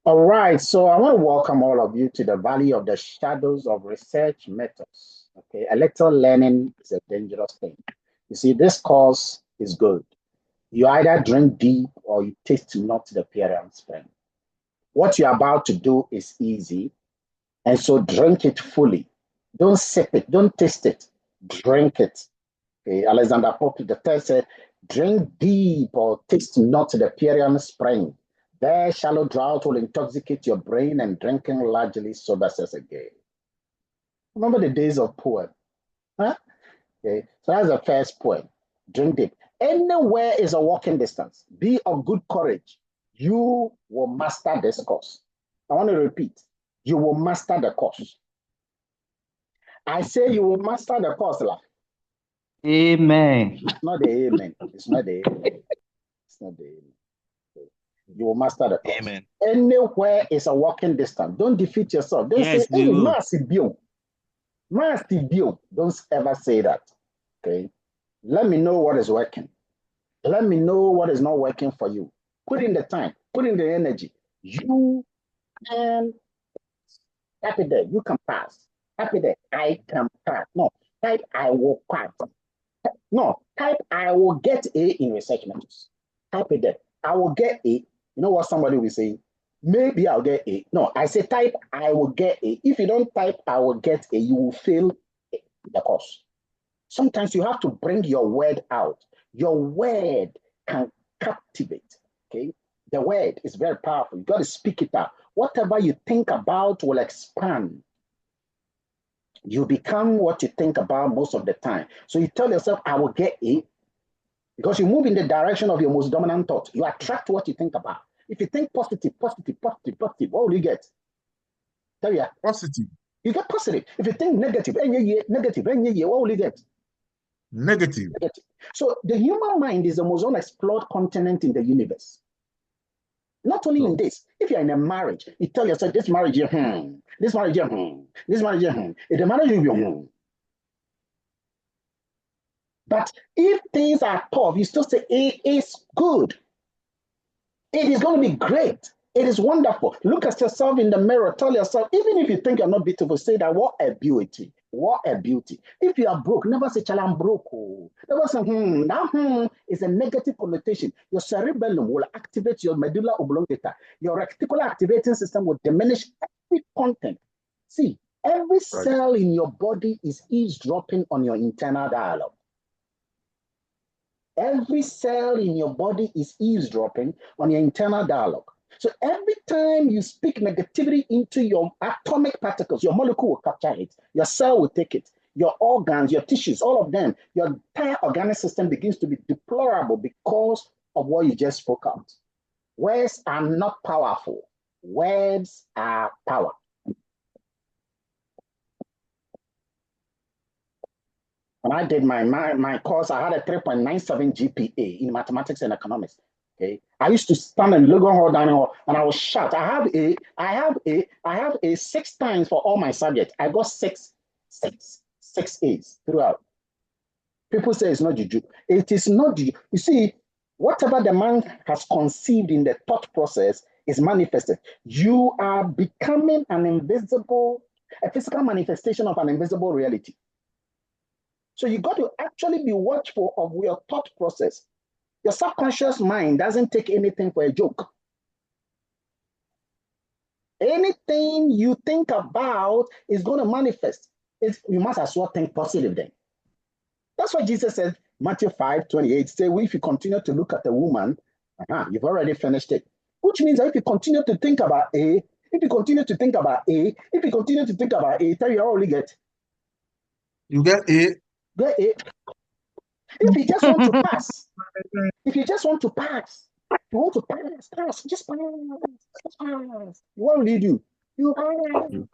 All right, so I want to welcome all of you to the Valley of the Shadows of Research Methods. Okay, a little learning is a dangerous thing. You see, this course is good. You either drink deep or you taste not the Pyrian spring. What you're about to do is easy, and so drink it fully. Don't sip it, don't taste it, drink it. Okay, Alexander Pope the third said, drink deep or taste not the Pyrian spring. There shallow drought will intoxicate your brain and drinking largely sobers us again. Remember the days of poem. Huh? Okay, so that's the first poem. Drink deep. Anywhere is a walking distance. Be of good courage. You will master this course. I want to repeat. You will master the course. I say you will master the course. Amen. It's not the amen. It's not the amen. It's not the amen. You will master the course. Amen. Anywhere is a walking distance. Don't defeat yourself. Don't say, hey, don't ever say that. Okay. Let me know what is working. Let me know what is not working for you. Put in the time, put in the energy. You can happy there. You can pass. Happy there. I can pass. No, type I will pass. No, type I will get A in research methods. Type it there. I will get A. You know what somebody will say? Maybe I'll get A. No, I say type I will get A. If you don't type I will get A, you will fail the course. Sometimes you have to bring your word out. Your word can captivate. Okay, the word is very powerful. You got to speak it out. Whatever you think about will expand. You become what you think about most of the time. So you tell yourself, I will get A, because you move in the direction of your most dominant thought. You attract what you think about. If you think positive, what will you get? Tell you. Positive. You get positive. If you think negative, what will you get? Negative. So the human mind is the most unexplored continent in the universe. Not only in this, if you're in a marriage, you tell yourself, this marriage, this marriage, this marriage, if the marriage will be, but if things are tough, you still say it is good. It is going to be great. It is wonderful. Look at yourself in the mirror. Tell yourself, even if you think you're not beautiful, say that, what a beauty. What a beauty. If you are broke, never say, I'm broke. Never say, That is a negative connotation. Your cerebellum will activate your medulla oblongata. Your reticular activating system will diminish every content. See, every cell in your body is eavesdropping on your internal dialogue. Every cell in your body is eavesdropping on your internal dialogue. So every time you speak negativity into your atomic particles, your molecule will capture it, your cell will take it, your organs, your tissues, all of them, your entire organic system begins to be deplorable because of what you just spoke out. Words are not powerful. Words are power. When I did my course, I had a 3.97 GPA in mathematics and economics. Okay, I used to stand in Logan Hall dining hall and I was shout. I have a 6 times for all my subjects. I got six A's throughout. People say it's not juju. It is not juju. You see, whatever the man has conceived in the thought process is manifested. You are becoming a physical manifestation of an invisible reality. So you got to actually be watchful of your thought process. Your subconscious mind doesn't take anything for a joke. Anything you think about is going to manifest. You must as well think positive then. That's why Jesus said, Matthew 5:28, say, well, if you continue to look at a woman, you've already finished it. Which means that if you continue to think about A, tell you all you get. You get A. Get A. If you just want to pass, just pass. What will you do? You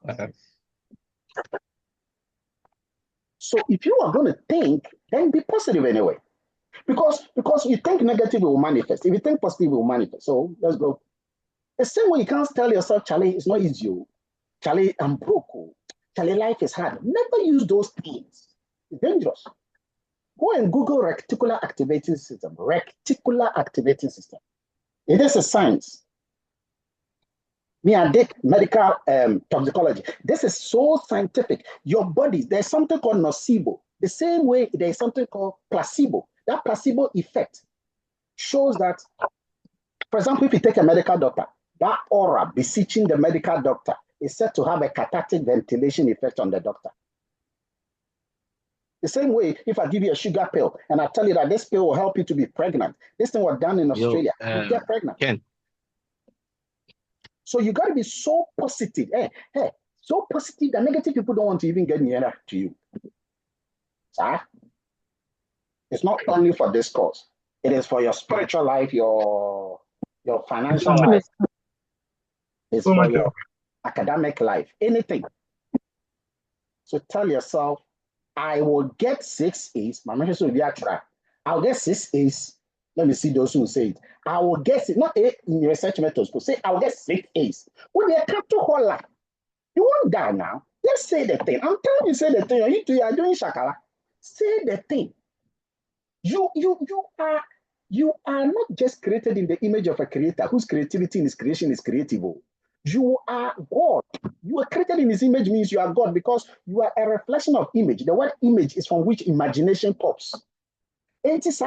pass. So if you are going to think, then be positive anyway. Because you think negative, it will manifest. If you think positive, it will manifest. So let's go. The same way you can't tell yourself, Charlie, it's not easy. Charlie, I'm broke. Charlie, life is hard. Never use those things. It's dangerous. Go and Google reticular activating system. Reticular activating system. It is a science. Me, I did medical toxicology. This is so scientific. Your body, there's something called nocebo. The same way there's something called placebo. That placebo effect shows that, for example, if you take a medical doctor, that aura beseeching the medical doctor is said to have a cathartic ventilation effect on the doctor. The same way, if I give you a sugar pill and I tell you that this pill will help you to be pregnant, this thing was done in Australia, you get pregnant. Ken. So you got to be so positive. Hey, so positive that negative people don't want to even get nearer to you. Sir, it's not only for this cause. It is for your spiritual life, your financial life. It's for your academic life, anything. So tell yourself, I will get 6 A's. I'll get 6 A's. Let me see those who say it. I will get it, not A in research methods, but say I'll get 6 A's. When you come to Holla, you won't die now. Let's say the thing. I'm telling you, say the thing. You are doing shakala. Say the thing. You are not just created in the image of a creator whose creativity in his creation is creative. You are God. You are created in his image means you are God because you are a reflection of image. The word image is from which imagination pops. These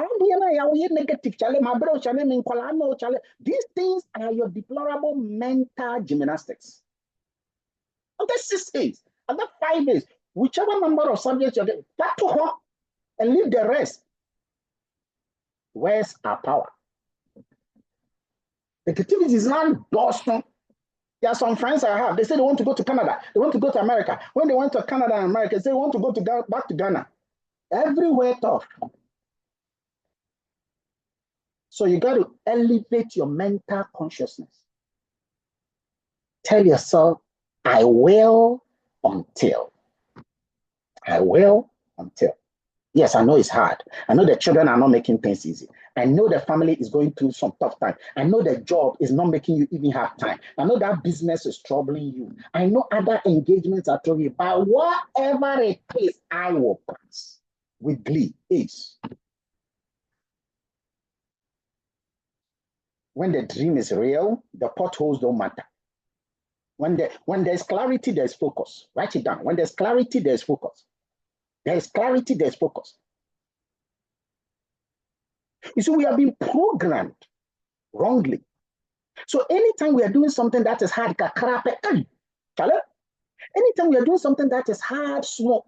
things are your deplorable mental gymnastics. After 6 days, after 5 days, whichever number of subjects you get, that to her and leave the rest. Where's our power? The creativity is not Boston. There are some friends I have. They say they want to go to Canada. They want to go to America. When they went to Canada and America, they say they want to go to back to Ghana. Everywhere tough. So you got to elevate your mental consciousness. Tell yourself, I will until. I will until. Yes, I know it's hard. I know the children are not making things easy. I know the family is going through some tough time. I know the job is not making you even have time. I know that business is troubling you. I know other engagements are troubling you. But whatever it is, I will pass with glee. Ace. When the dream is real, the potholes don't matter. When there's clarity, there's focus. Write it down. When there's clarity, there's focus. There's clarity, there's focus. You see, we have been programmed wrongly. So anytime we are doing something that is hard, anytime we are doing something that is hard, small,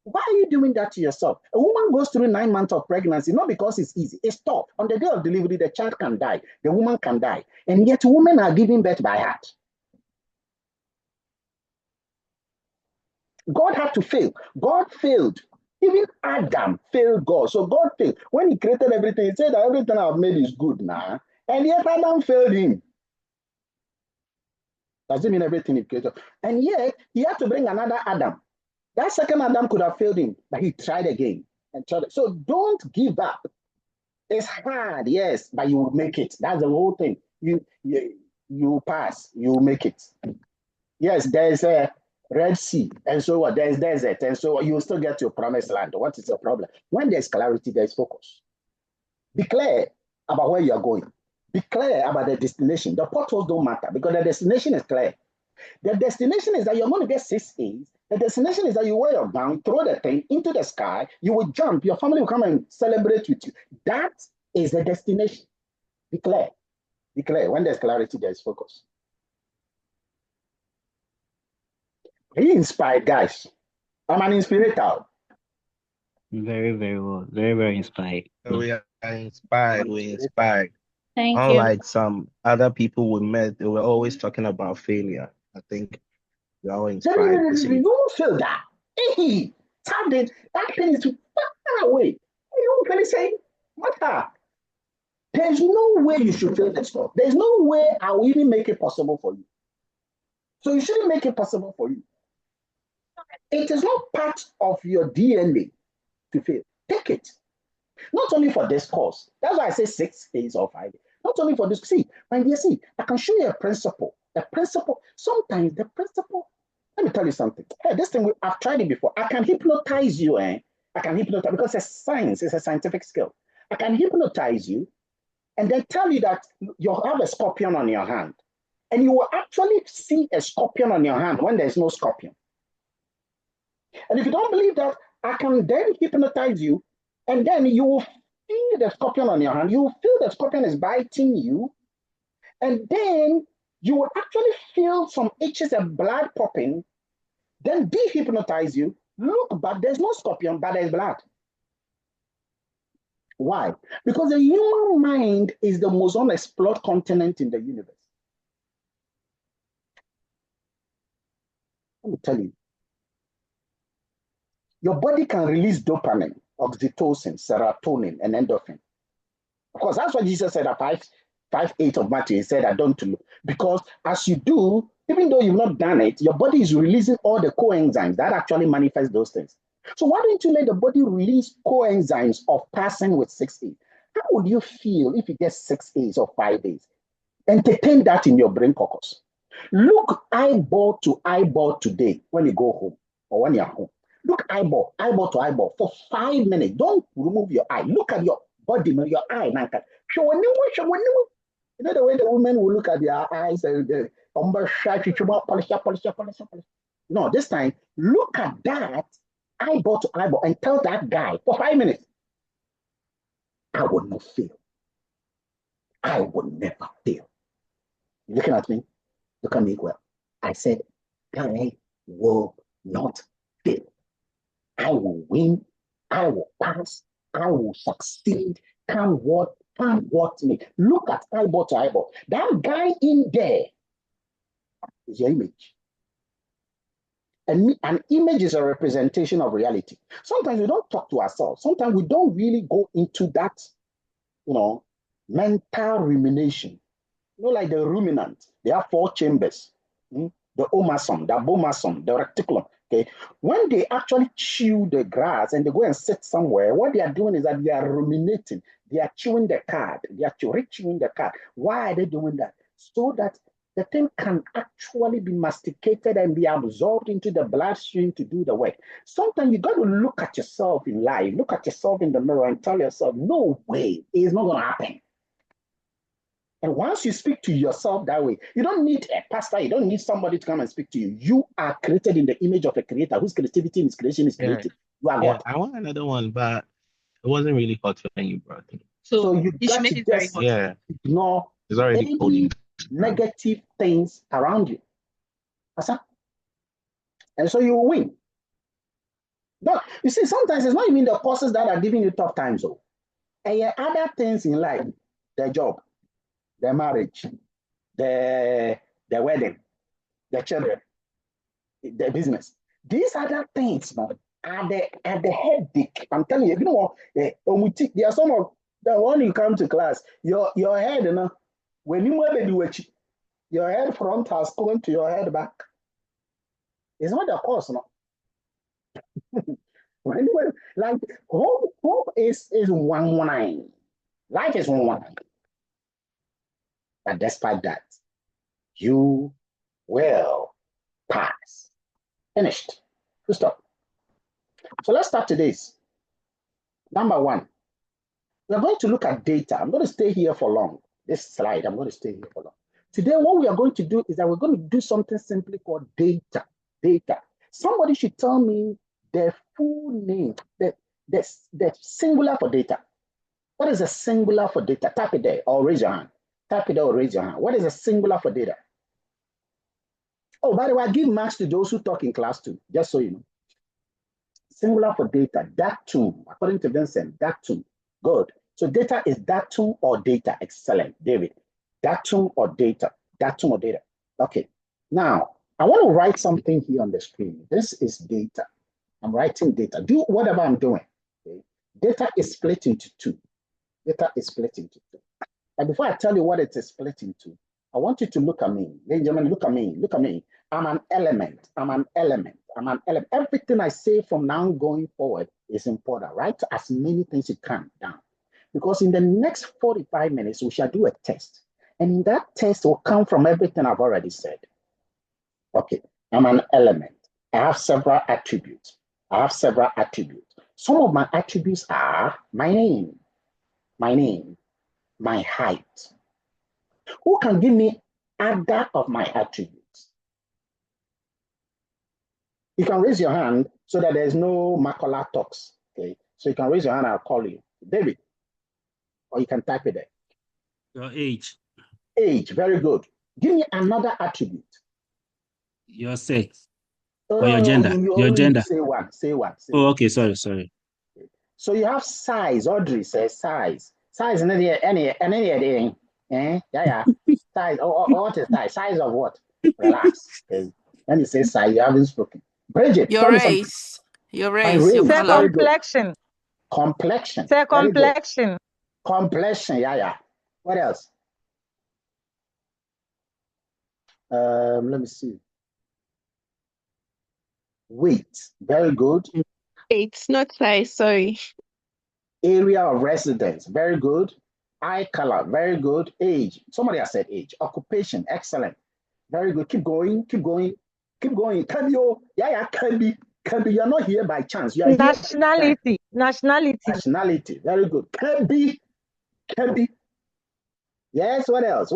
why are you doing that to yourself? A woman goes through 9 months of pregnancy, not because it's easy. It's tough. On the day of delivery, the child can die. The woman can die. And yet women are giving birth by heart. God had to fail. God failed. Even Adam failed God. So God failed. When he created everything, he said that everything I've made is good now. And yet Adam failed him. Doesn't mean everything he created. And yet he had to bring another Adam. That second Adam could have failed him, but he tried again and tried. So don't give up. It's hard, yes, but you will make it. That's the whole thing. You pass, you make it. Yes, there's a Red Sea, and so what? There's desert, and so you will still get to your promised land. What is the problem? When there's clarity, there's focus. Be clear about where you're going. Be clear about the destination. The potholes don't matter because the destination is clear. The destination is that you're going to get 6 A's. The destination is that you wear your gown, throw the thing into the sky, you will jump, your family will come and celebrate with you. That is the destination. Be clear. Be clear. When there's clarity, there's focus. Be inspired, guys. I'm an inspirator. Very, very well. Very, very inspired. We are inspired. We're inspired. Thank you. Unlike some other people we met, they were always talking about failure. I think we're all inspired. You don't feel that. Hey, that thing is far away. You don't really say, what? There's no way you should feel that stuff. There's no way I will even make it possible for you. So you shouldn't make it possible for you. It is not part of your DNA to fail. Take it. Not only for this course. That's why I say 6 days or 5 days. Not only for this. See, my dear, I can show you a principle. A principle. Sometimes the principle. Let me tell you something. Hey, this thing, I've tried it before. I can hypnotize you. I can hypnotize because it's science. It's a scientific skill. I can hypnotize you and then tell you that you have a scorpion on your hand. And you will actually see a scorpion on your hand when there's no scorpion. And if you don't believe that, I can then hypnotize you, and then you will feel the scorpion on your hand. You will feel the scorpion is biting you, and then you will actually feel some itches and blood popping, then de-hypnotize you. Look, but there's no scorpion, but there's blood. Why? Because the human mind is the most unexplored continent in the universe. Let me tell you. Your body can release dopamine, oxytocin, serotonin, and endorphin. Of course, that's what Jesus said at 5:8 of Matthew. He said, I don't do. Because as you do, even though you've not done it, your body is releasing all the coenzymes that actually manifest those things. So why don't you let the body release coenzymes of passing with 6 A's? How would you feel if you get 6 A's or 5 A's? Entertain that in your brain caucus. Look eyeball to eyeball today when you go home or when you're home. Look eyeball to eyeball for 5 minutes. Don't remove your eye. Look at your body, your eye. You know the way the women will look at their eyes and no, this time, look at that eyeball to eyeball and tell that guy for 5 minutes, I will not fail. I will never fail. You looking at me? Look at me well. I said, I will not fail. I will win. I will pass. I will succeed. Come what me. Look at eyeball to eyeball. That guy in there is your image. And an image is a representation of reality. Sometimes we don't talk to ourselves. Sometimes we don't really go into that, mental rumination. Like the ruminant, they have 4 chambers. The omasum, the abomasum, the reticulum. Okay, when they actually chew the grass and they go and sit somewhere, what they are doing is that they are ruminating. They are chewing the cud. They are chewing the cud. Why are they doing that? So that the thing can actually be masticated and be absorbed into the bloodstream to do the work. Sometimes you got to look at yourself in life, look at yourself in the mirror and tell yourself, no way, it's not going to happen. And once you speak to yourself that way, you don't need a pastor, you don't need somebody to come and speak to you. You are created in the image of a creator whose creativity and his creation is creative. You are God. I want another one, but it wasn't really hot when you brought it. So you should make it very hot. Ignore it's already any cold. negative things around you. And so you will win. But you see, sometimes it's not even the causes that are giving you tough times. And other things in life, the job, the marriage, the wedding, the children, the business. These other things are the headache. I'm telling you, you know what? There are some of the when you come to class, your head, when you move your head front has gone to your head back. It's not the cause, no. Like hope is 119. Life is 119. But despite that, you will pass. Finished. Full stop. So let's start today's. Number 1. We're going to look at data. I'm going to stay here for long. This slide, I'm going to stay here for long. Today, what we are going to do is that we're going to do something simply called data. Data. Somebody should tell me the full name, the singular for data. What is a singular for data? Type it there or raise your hand. Type it there or raise your hand. What is a singular for data? Oh, by the way, I give marks to those who talk in class too, just so you know. Singular for data, datum, according to Vincent, datum. Good. So data is datum or data. Excellent, David. Datum or data. Datum or data. Okay. Now, I want to write something here on the screen. This is data. I'm writing data. Do whatever I'm doing. Okay? Data is split into 2. Data is split into 2. And before I tell you what it is split into, I want you to look at me. Ladies and gentlemen, look at me. Look at me. I'm an element. I'm an element. I'm an element. Everything I say from now going forward is important. Write as many things you can down. Because in the next 45 minutes, we shall do a test. And that test will come from everything I've already said. Okay, I'm an element. I have several attributes. Some of my attributes are my name, my height. Who can give me other of my attributes. You can raise your hand so that there's no Makola talks. Okay, so you can raise your hand, I'll call you. David. Or you can type it there. Your age. Age, very good. Give me another attribute. Your sex. Or your gender. Your gender. Say one. Oh, okay, sorry. So you have size. Audrey says size. Size, any, yeah. Size. What is size? Size of what? Relax. Okay. When you say size, you haven't spoken. Bridget, Your race. Your race. Your Say color. complexion. Complexion. Say complexion. Complexion, yeah. What else? Let me see. Weight, very good. It's not size, sorry. Area of residence, very good. Eye color, very good. Age, somebody has said age. Occupation, excellent. Very good. Keep going. Can you? Yeah, can be. You're not here by chance. You are Nationality. Nationality, very good. Can be. Yes, what else?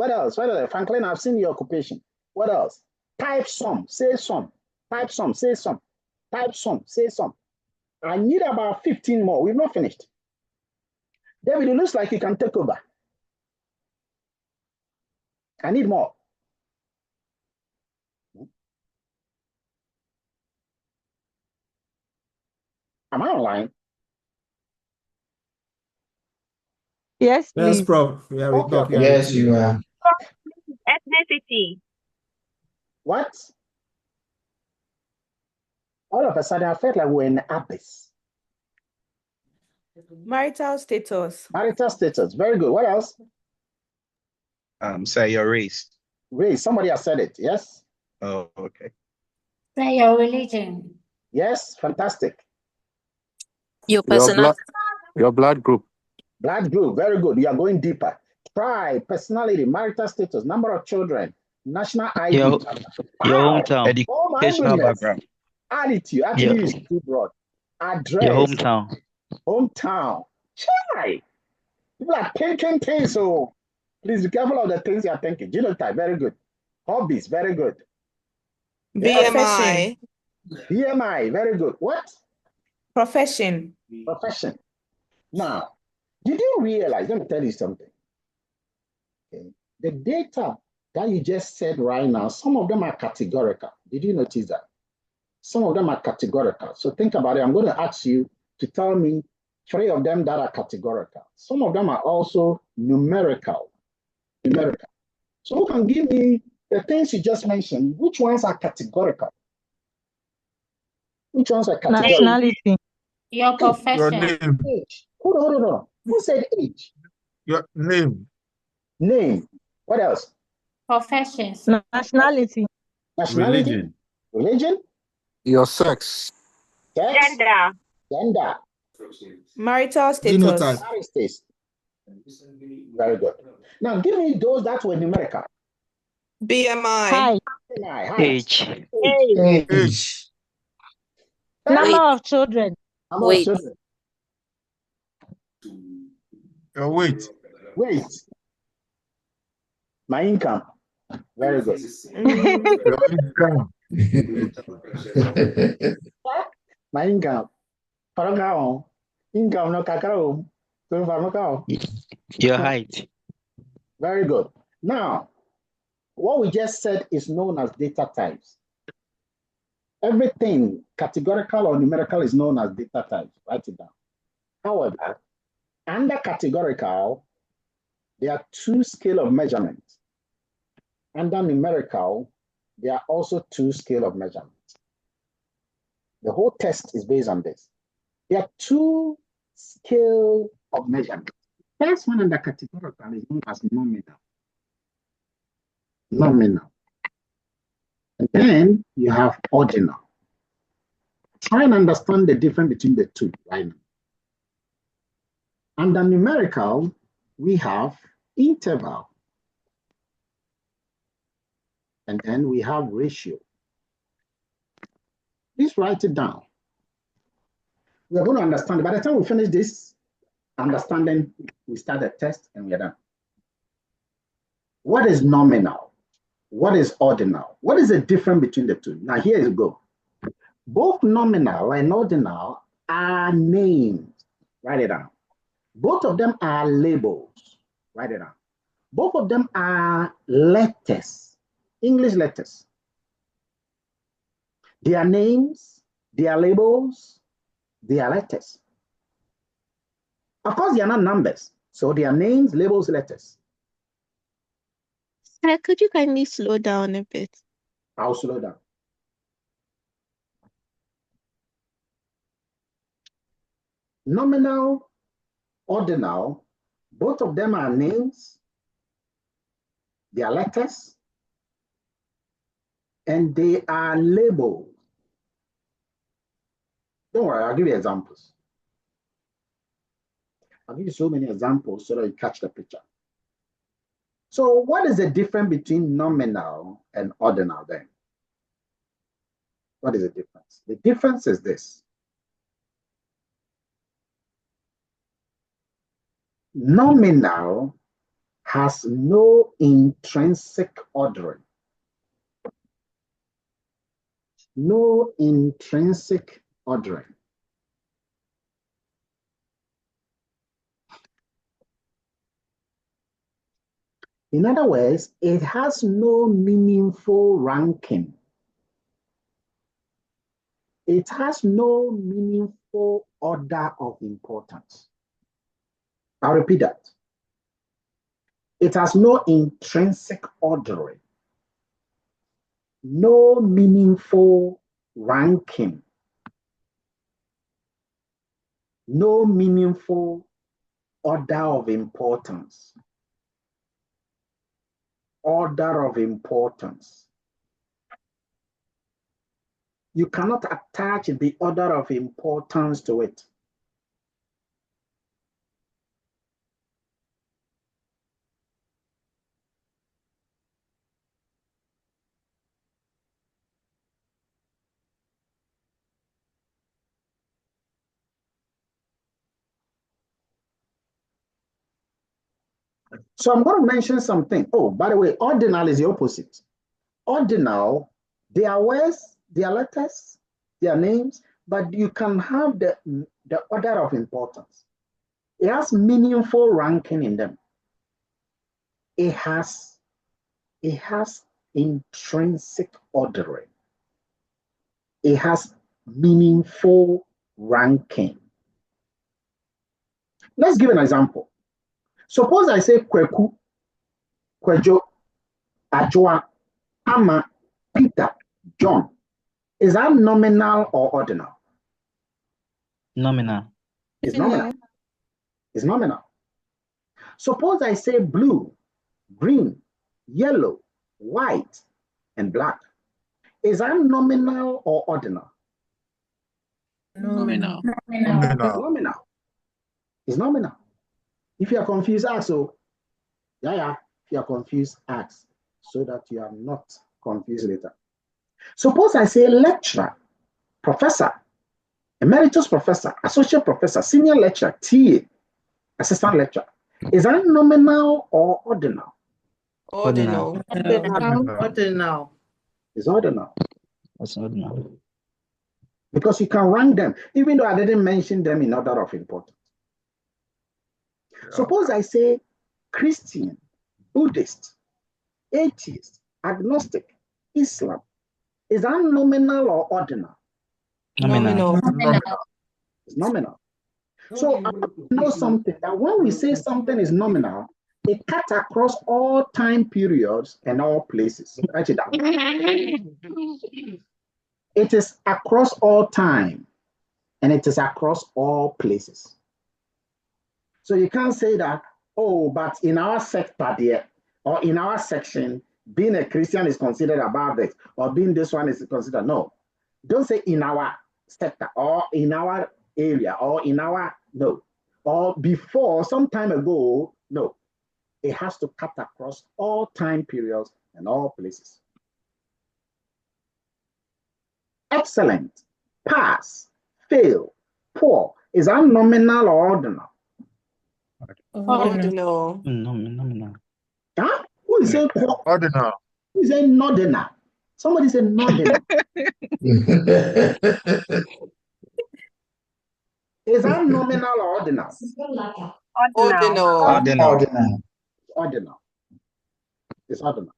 Franklin, I've seen your occupation. What else? Type some, say some. Type some, say some. Type some, say some. I need about 15 more. We've not finished. David, it looks like you can take over. I need more. Am I online? Yes, please. Yes, Prof. We are Okay. Yes, you are. Ethnicity. What? All of a sudden, I felt like we're in the abyss. Marital status. Marital status, very good. What else? Say your race. Race, somebody has said it, yes? Oh, okay. Say your religion. Yes, fantastic. Your personality. Your blood group. Blood group, very good. You are going deeper. Tribe, personality, marital status, number of children, national ID. Your hometown. Educational background. Attitude, actually is too broad. Address. Your hometown. Hometown. Chai. People are thinking things, so please be careful of the things you are thinking. Genotype, very good. Hobbies, very good. BMI. BMI, very good. What? Profession. Now, did you realize, let me tell you something. Okay. The data that you just said right now, some of them are categorical. Did you notice that? Some of them are categorical. So think about it. I'm going to ask you to tell me 3 of them that are categorical. Some of them are also numerical. So who can give me the things you just mentioned? Which ones are categorical? Nationality. Your profession. Your name. Age. Hold on. Who said age? Your name. Name. What else? Professions. Nationality. Religion. Your sex. Gender. Marital status. Genotype. Very good. Now give me those that were numerical. BMI. Height. Age. Age. Number of children. Weight. Your weight. My income. Very good. Your income. My income. Income no kakao. Your height. Very good. Now, what we just said is known as data types. Everything categorical or numerical is known as data types. Write it down. However, under categorical, there are 2 scales of measurement. Under numerical, there are also 2 scales of measurement. The whole test is based on this. There are 2 scales of measurement. First one under categorical is known as nominal. And then you have ordinal. Try and understand the difference between the 2 right now. Under numerical, we have interval. And then we have ratio. Please write it down. We are going to understand it. By the time we finish this understanding, we start the test and we are done. What is nominal? What is ordinal? What is the difference between the two? Now, here you go. Both nominal and ordinal are names. Write it down. Both of them are labels. Write it down. Both of them are letters, English letters. They are names, they are labels, they are letters. Of course, they are not numbers. So they are names, labels, letters. Sir, could you kindly slow down a bit? I'll slow down. Nominal, ordinal, both of them are names, they are letters, and they are labels. Don't worry, I'll give you examples. I'll give you so many examples so that you catch the picture. So what is the difference between nominal and ordinal then? What is the difference? The difference is this. Nominal has no intrinsic ordering. No intrinsic ordering. In other words, it has no meaningful ranking. It has no meaningful order of importance. I'll repeat that. It has no intrinsic ordering, no meaningful ranking, no meaningful order of importance. Order of importance. You cannot attach the order of importance to it. So I'm going to mention something. Oh, by the way, ordinal is the opposite. Ordinal, they are words, they are letters, they are names, but you can have the order of importance. It has meaningful ranking in them. It has intrinsic ordering. It has meaningful ranking. Let's give an example. Suppose I say Kweku, Kwejo, Ajwa, Ama, Peter, John. Is that nominal or ordinal? Nominal. It's nominal. It's nominal. Suppose I say blue, green, yellow, white, and black. Is that nominal or ordinal? Nominal. Nominal. It's nominal. If you are confused, ask. So, if you are confused, ask so that you are not confused later. Suppose I say lecturer, professor, emeritus professor, associate professor, senior lecturer, TA, assistant lecturer. Is that nominal or ordinal? Ordinal. Ordinal. It's ordinal. That's ordinal. Because you can rank them, even though I didn't mention them in order of importance. Suppose I say Christian, Buddhist, atheist, agnostic, Islam. Is that nominal or ordinal? Nominal. It's nominal. So I know something that when we say something is nominal, it cuts across all time periods and all places. Write it down. It is across all time and it is across all places. So you can't say that, oh, but in our sector there, or in our section, being a Christian is considered above this, or being this one is considered. No. Don't say in our sector, or in our area, or in our, no. Or before, some time ago, no. It has to cut across all time periods and all places. Excellent, pass, fail, poor. Is that nominal or ordinal? Ordinal. Nominal. Huh? Who is saying poor? Ordinal. He said nominal. Somebody said nominal. Is that nominal or ordinal? Ordinal. Ordinal. Ordinal. It's ordinal.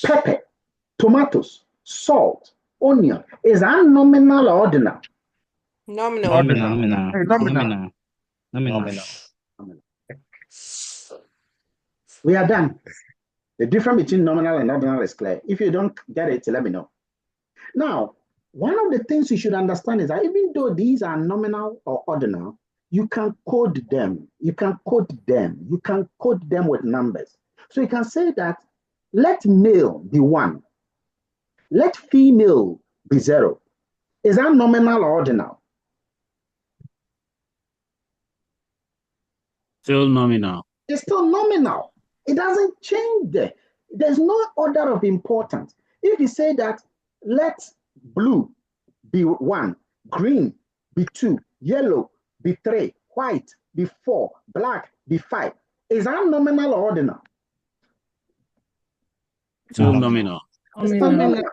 Pepper, tomatoes, salt, onion. Is that nominal or ordinal? Nominal. Nominal. We are done. The difference between nominal and ordinal is clear. If you don't get it, let me know. Now, one of the things you should understand is that even though these are nominal or ordinal, you can code them. You can code them. You can code them with numbers. So you can say that let male be 1. Let female be 0. Is that nominal or ordinal? Still nominal. It's still nominal. It doesn't change there. There's no order of importance. If you say that let blue be 1, green be 2, yellow be 3, white be 4, black be 5, is that nominal or ordinal? Still nominal. It's still nominal.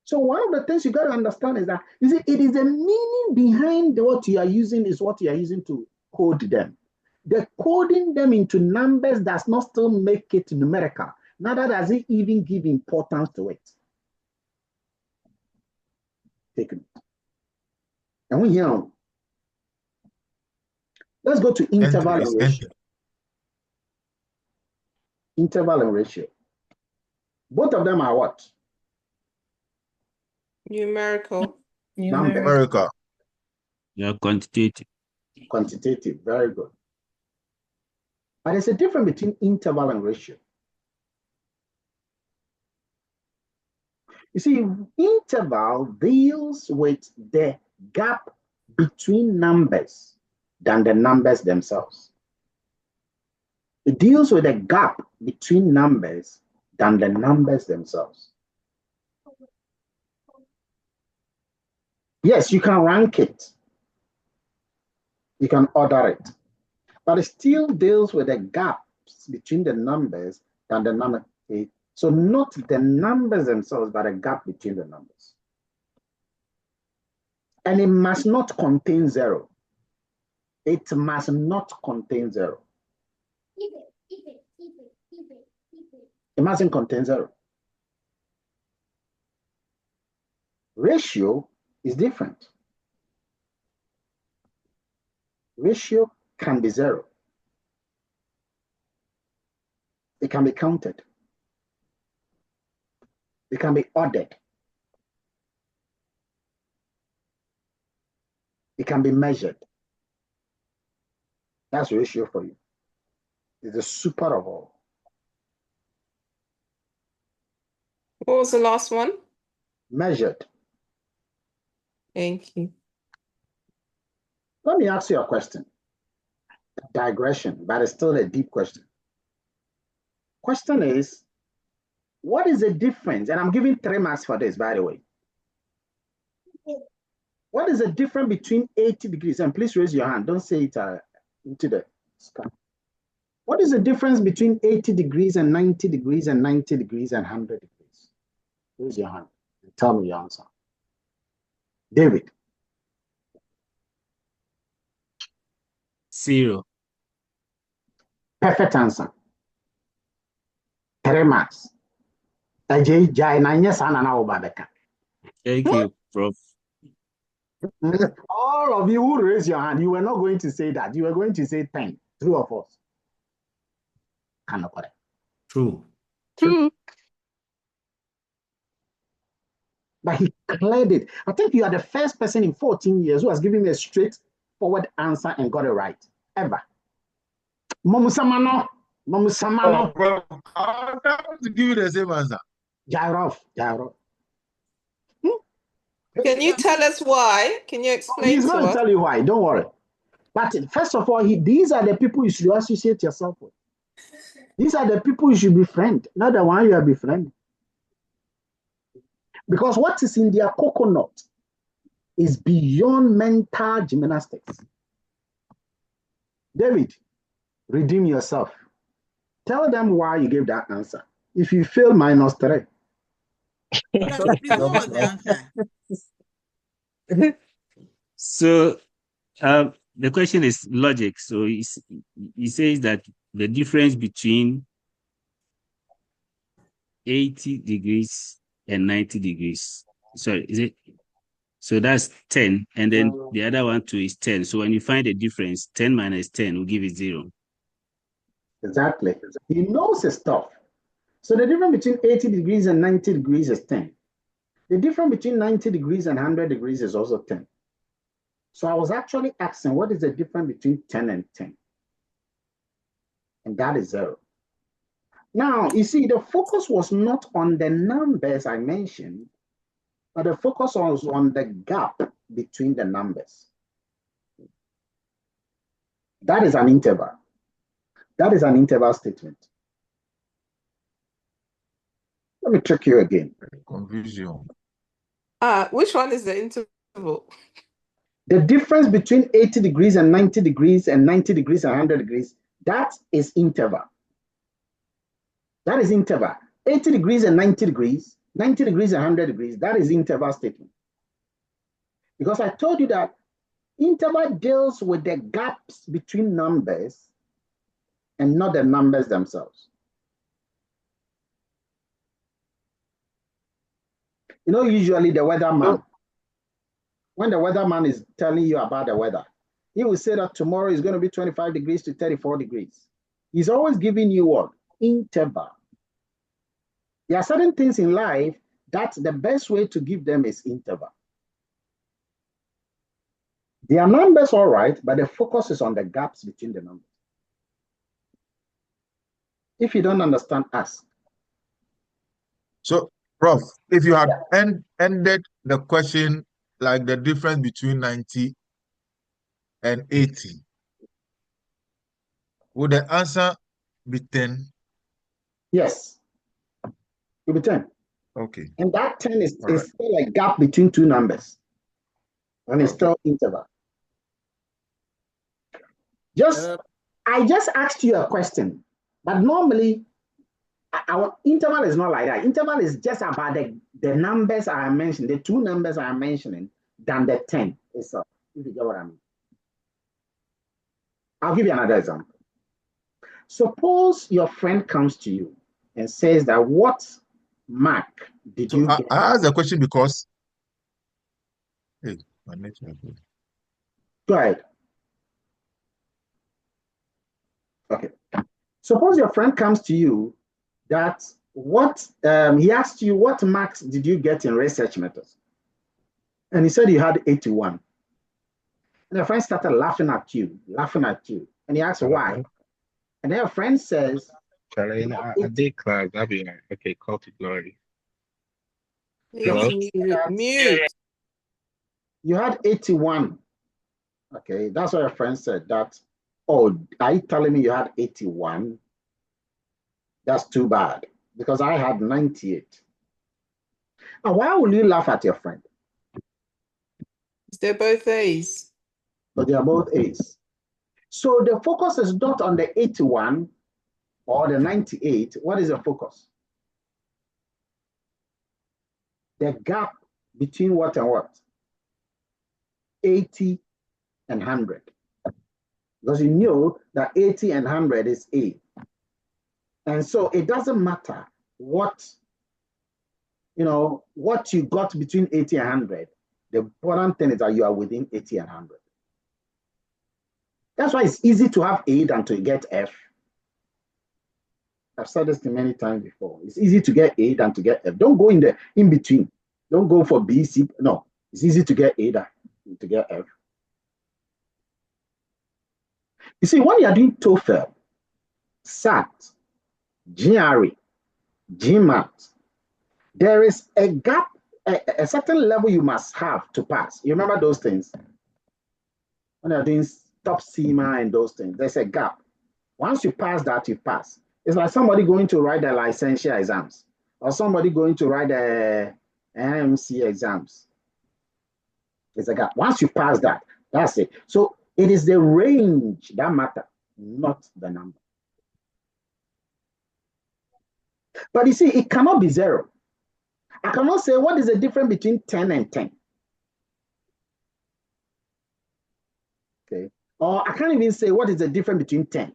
So one of the things you got to understand is that it is the meaning behind what you are using is what you are using to code them. The coding them into numbers does not still make it numerical. Neither does it even give importance to it. Take it. And we here. Let's go to interval and ratio. Interval and ratio. Both of them are what? Numerical. Numerical. Yeah, quantitative. Quantitative, very good. But there's a difference between interval and ratio. You see, interval deals with the gap between numbers than the numbers themselves. It deals with the gap between numbers than the numbers themselves. Yes, you can rank it. You can order it. But it still deals with the gaps between the numbers than the number. So not the numbers themselves, but a gap between the numbers. And it must not contain 0. It must not contain 0. It mustn't contain 0. Ratio is different. Ratio can be 0. It can be counted. It can be ordered. It can be measured. That's ratio for you. It's the super of all. What was the last one? Measured. Thank you. Let me ask you a question. A digression, but it's still a deep question. Question is, what is the difference? And I'm giving 3 marks for this, by the way. What is the difference between 80 degrees? And please raise your hand. Don't say it into the sky. What is the difference between 80 degrees and 90 degrees and 90 degrees and 100 degrees? Raise your hand and tell me your answer. David. 0. Perfect answer. 3 marks. Thank you, Prof. All of you who raised your hand, you were not going to say that. You were going to say 10. 3 of us. True. But he cleared it. I think you are the first person in 14 years who has given me a straightforward answer and got it right. Ever. Momusamano. Bro, I have to give you the same answer. Gyroff. Can you tell us why? Can you explain He's to going to us? tell you why. Don't worry. But first of all, these are the people you should associate yourself with. These are the people you should befriend, not the one you are befriending. Because what is in their coconut is beyond mental gymnastics. David, redeem yourself. Tell them why you gave that answer. If you fail, -3. So the question is logic. So he says that the difference between 80 degrees and 90 degrees. Sorry, is it? So that's 10. And then the other one too is 10. So when you find the difference, 10 minus 10 will give it 0. Exactly. He knows his stuff. So the difference between 80 degrees and 90 degrees is 10. The difference between 90 degrees and 100 degrees is also 10. So I was actually asking, what is the difference between 10 and 10? And that is 0. Now, you see, the focus was not on the numbers I mentioned, but the focus was on the gap between the numbers. That is an interval. That is an interval statement. Let me trick you again. Confusion. Which one is the interval? The difference between 80 degrees and 90 degrees and 90 degrees and 100 degrees, that is interval. That is interval. 80 degrees and 90 degrees, 90 degrees and 100 degrees, that is interval statement. Because I told you that interval deals with the gaps between numbers and not the numbers themselves. You know, usually the weatherman, when the weatherman is telling you about the weather, he will say that tomorrow is going to be 25 degrees to 34 degrees. He's always giving you what? Interval. There are certain things in life that the best way to give them is interval. They are numbers, all right, but the focus is on the gaps between the numbers. If you don't understand, ask. So, Prof, if you had ended the question like the difference between 90 and 80, would the answer be 10? Yes, it will be 10. Okay. And that 10 is All right. still a gap between two numbers. And it's still interval. I just asked you a question, but normally our interval is not like that. Interval is just about the numbers I mentioned, the two numbers I am mentioning, than the 10 itself. If you get what I mean. I'll give you another example. Suppose your friend comes to you and says that, what mark did you get? I asked the question because my network. Go ahead. Okay. Suppose your friend comes to you that he asked you, what marks did you get in research methods? And he said you had 81. And your friend started laughing at you. And he asked why. And then your friend says, Charlie, I did class. I'll be like, okay, call to glory. Mute. You had 81. Okay, that's what your friend said. That, oh, are you telling me you had 81? That's too bad, because I had 98. And why will you laugh at your friend? They're both A's. But they are both A's. So the focus is not on the 81 or the 98. What is the focus? The gap between what and what? 80 and 100. Because you know that 80 and 100 is A. And so it doesn't matter what you got between 80 and 100. The important thing is that you are within 80 and 100. That's why it's easy to have A than to get F. I've said this many times before. It's easy to get A than to get F. Don't go in between. Don't go for B, C. No, it's easy to get A than to get F. You see, when you are doing TOEFL, SAT, GRE, GMAT, there is a gap, a certain level you must have to pass. You remember those things? When you're doing top CMA and those things, there's a gap. Once you pass that, you pass. It's like somebody going to write the licensure exams or somebody going to write the NMC exams. There's a gap. Once you pass that, that's it. So it is the range that matters, not the number. But you see, it cannot be 0. I cannot say what is the difference between 10 and 10. Okay. Or I can't even say what is the difference between 10.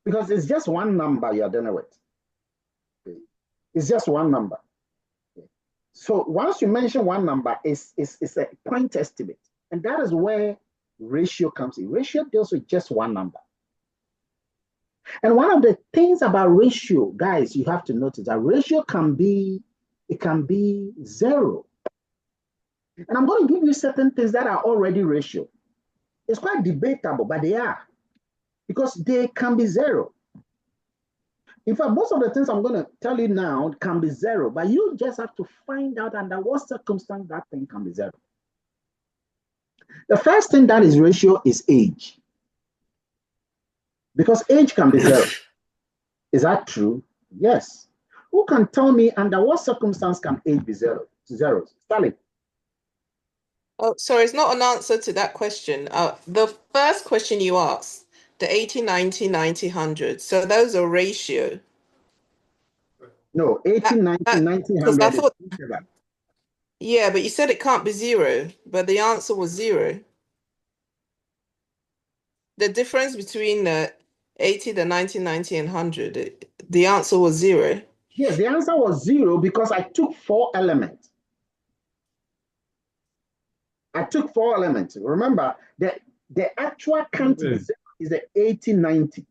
Because it's just one number you're dealing with. Okay. It's just one number. Okay. So once you mention one number, it's a point estimate. And that is where ratio comes in. Ratio deals with just one number. And one of the things about ratio, guys, you have to notice that ratio can be 0. And I'm going to give you certain things that are already ratio. It's quite debatable, but they are. Because they can be 0. In fact, most of the things I'm going to tell you now can be 0, but you just have to find out under what circumstance that thing can be 0. The first thing that is ratio is age. Because age can be 0. Is that true? Yes. Who can tell me under what circumstance can age be 0? Sally. Oh, sorry, it's not an answer to that question. The first question you asked, the 80, 90, 90, 100. So those are ratio. No, 80, 90, 90, 100. I thought, yeah, but you said it can't be 0, but the answer was 0. The difference between the 80, the 90, 90, and 100, the answer was 0. Yes, the answer was 0 because I took 4 elements. I took 4 elements. Remember, the actual count is the 80, 90.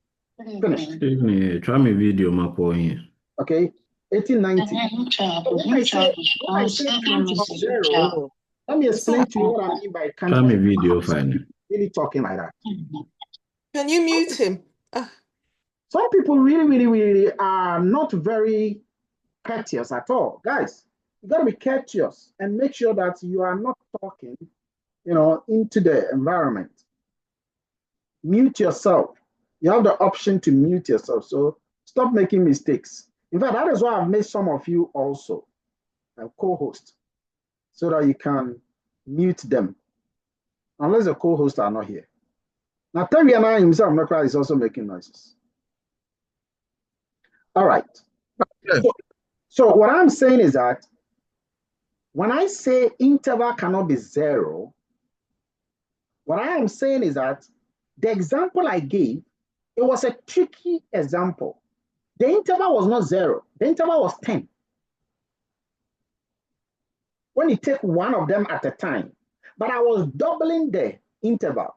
Finished. Try me video, my boy. Okay, 80, 90. When I say count is 0, let me explain to you what I mean by count. Try me video, fine. Really talking like that. Can you mute him? Some people really are not very courteous at all. Guys, you got to be courteous and make sure that you are not talking, into the environment. Mute yourself. You have the option to mute yourself. So stop making mistakes. In fact, that is why I've made some of you also a co-host so that you can mute them. Unless the co-hosts are not here. Now, Terry himself, is also making noises. All right. So what I'm saying is that when I say interval cannot be 0, what I am saying is that the example I gave, it was a tricky example. The interval was not 0. The interval was 10. When you take one of them at a time, but I was doubling the intervals.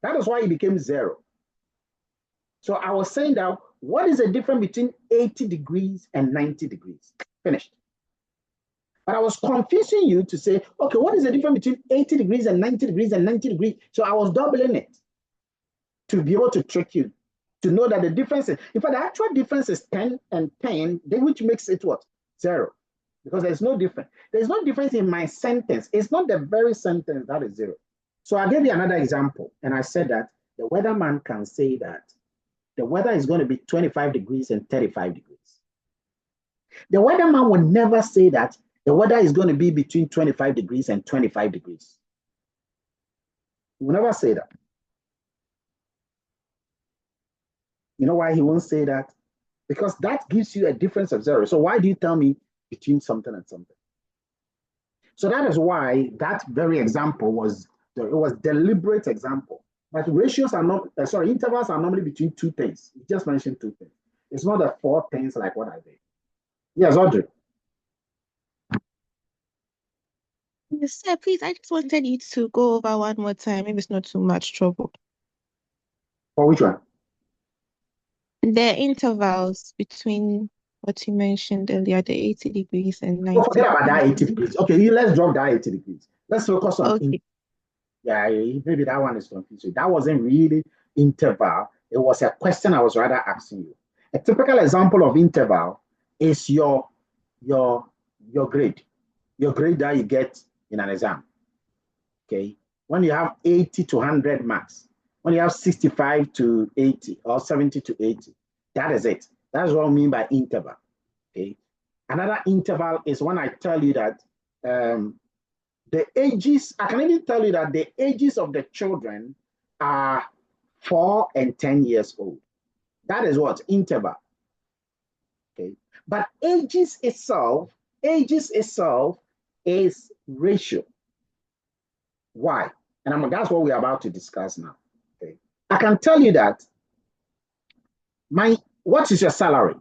That is why it became 0. So I was saying that what is the difference between 80 degrees and 90 degrees? Finished. But I was confusing you to say, okay, what is the difference between 80 degrees and 90 degrees and 90 degrees? So I was doubling it to be able to trick you, to know that the difference is, in fact, the actual difference is 10 and 10, which makes it what? 0. Because there's no difference. There's no difference in my sentence. It's not the very sentence that is 0. So I gave you another example, and I said that the weatherman can say that the weather is going to be 25 degrees and 35 degrees. The weatherman will never say that the weather is going to be between 25 degrees and 25 degrees. He will never say that. You know why he won't say that? Because that gives you a difference of 0. So why do you tell me between something and something? So that is why that very example was deliberate example. But ratios are not, intervals are normally between 2 things. You just mentioned 2 things. It's not the 4 things like what I did. Yes, Audrey. Yes, sir, please, I just wanted you to go over one more time, if it's not too much trouble. For which one? The intervals between what you mentioned earlier, the 80 degrees and 90. Don't forget about that 80 degrees. Okay, let's drop that 80 degrees. Let's focus on yeah, maybe that one is confusing. That wasn't really interval. It was a question I was rather asking you. A typical example of interval is your grade. Your grade that you get in an exam. Okay. When you have 80 to 100 marks, when you have 65 to 80 or 70 to 80, that is it. That's what I mean by interval. Okay. Another interval is when I tell you that the ages, I can even tell you that the ages of the children are 4 and 10 years old. That is what? Interval. But ages itself is ratio. Why? And that's what we're about to discuss now. Okay. I can tell you that what is your salary?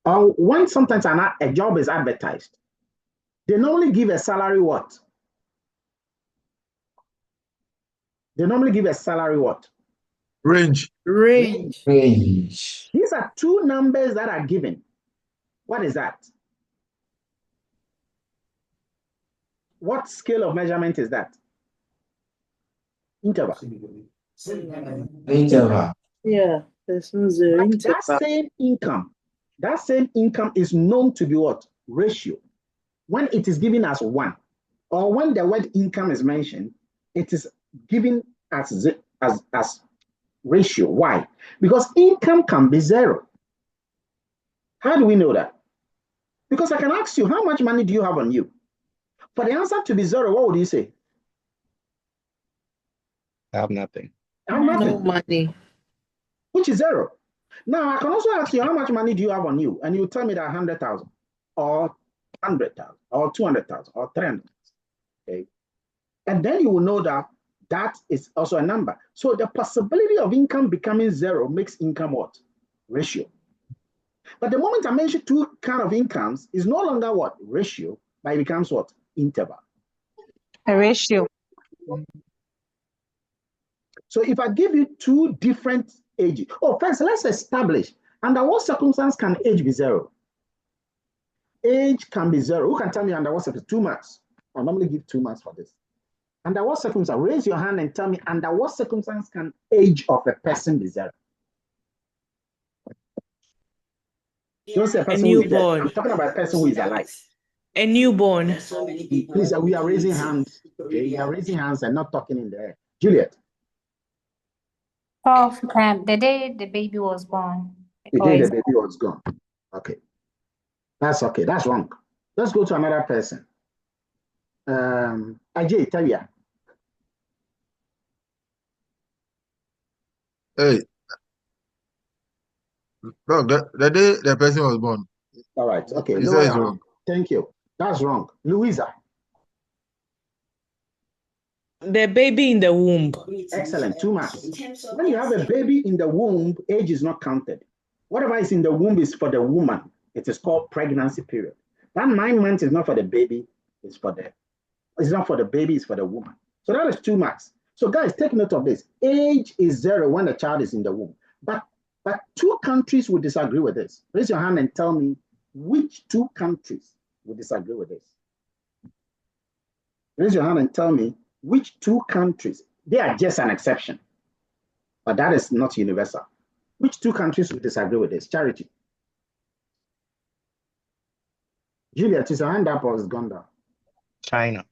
Or when sometimes a job is advertised, they normally give a salary what? They normally give a salary what? Range. These are two numbers that are given. What is that? What scale of measurement is that? Interval. Yeah, there's no zero But interval. that same income is known to be what? Ratio. When it is given as 1, or when the word income is mentioned, it is given as ratio. Why? Because income can be 0. How do we know that? Because I can ask you, how much money do you have on you? For the answer to be 0, what would you say? I have nothing. I have nothing. No money. Which is 0. Now, I can also ask you, how much money do you have on you? And you tell me that 100,000 or 100,000 or 200,000 or 300,000. Okay. And then you will know that that is also a number. So the possibility of income becoming 0 makes income what? Ratio. But the moment I mention two kind of incomes, is no longer what? Ratio, but it becomes what? Interval. A ratio. So if I give you two different ages, first let's establish under what circumstance can age be 0? Age can be 0. Who can tell me under what circumstance? 2 marks. I normally give 2 marks for this. Under what circumstance? Raise your hand and tell me under what circumstance can age of a person be 0? Don't say a person who is dead. I'm talking about a person who is alive. A newborn. Please, we are raising hands. Okay? We are raising hands and not talking in the air. Juliet. The day the baby was born. The day the baby was gone. Okay. That's okay. That's wrong. Let's go to another person. Ajay, tell you. Hey. No, the day the person was born. All right. Okay. You said it's wrong. Thank you. That's wrong. Louisa. The baby in the womb. Excellent. 2 marks. When you have a baby in the womb, age is not counted. Whatever is in the womb is for the woman. It is called pregnancy period. That 9 months is not for the baby. It's not for the baby. It's for the woman. So that is 2 marks. So guys, take note of this. Age is 0 when the child is in the womb. But 2 countries will disagree with this. Raise your hand and tell me which 2 countries will disagree with this. Raise your hand and tell me which 2 countries. They are just an exception, but that is not universal. Which 2 countries will disagree with this? Charity. Juliet, is your hand up or is gone down? China.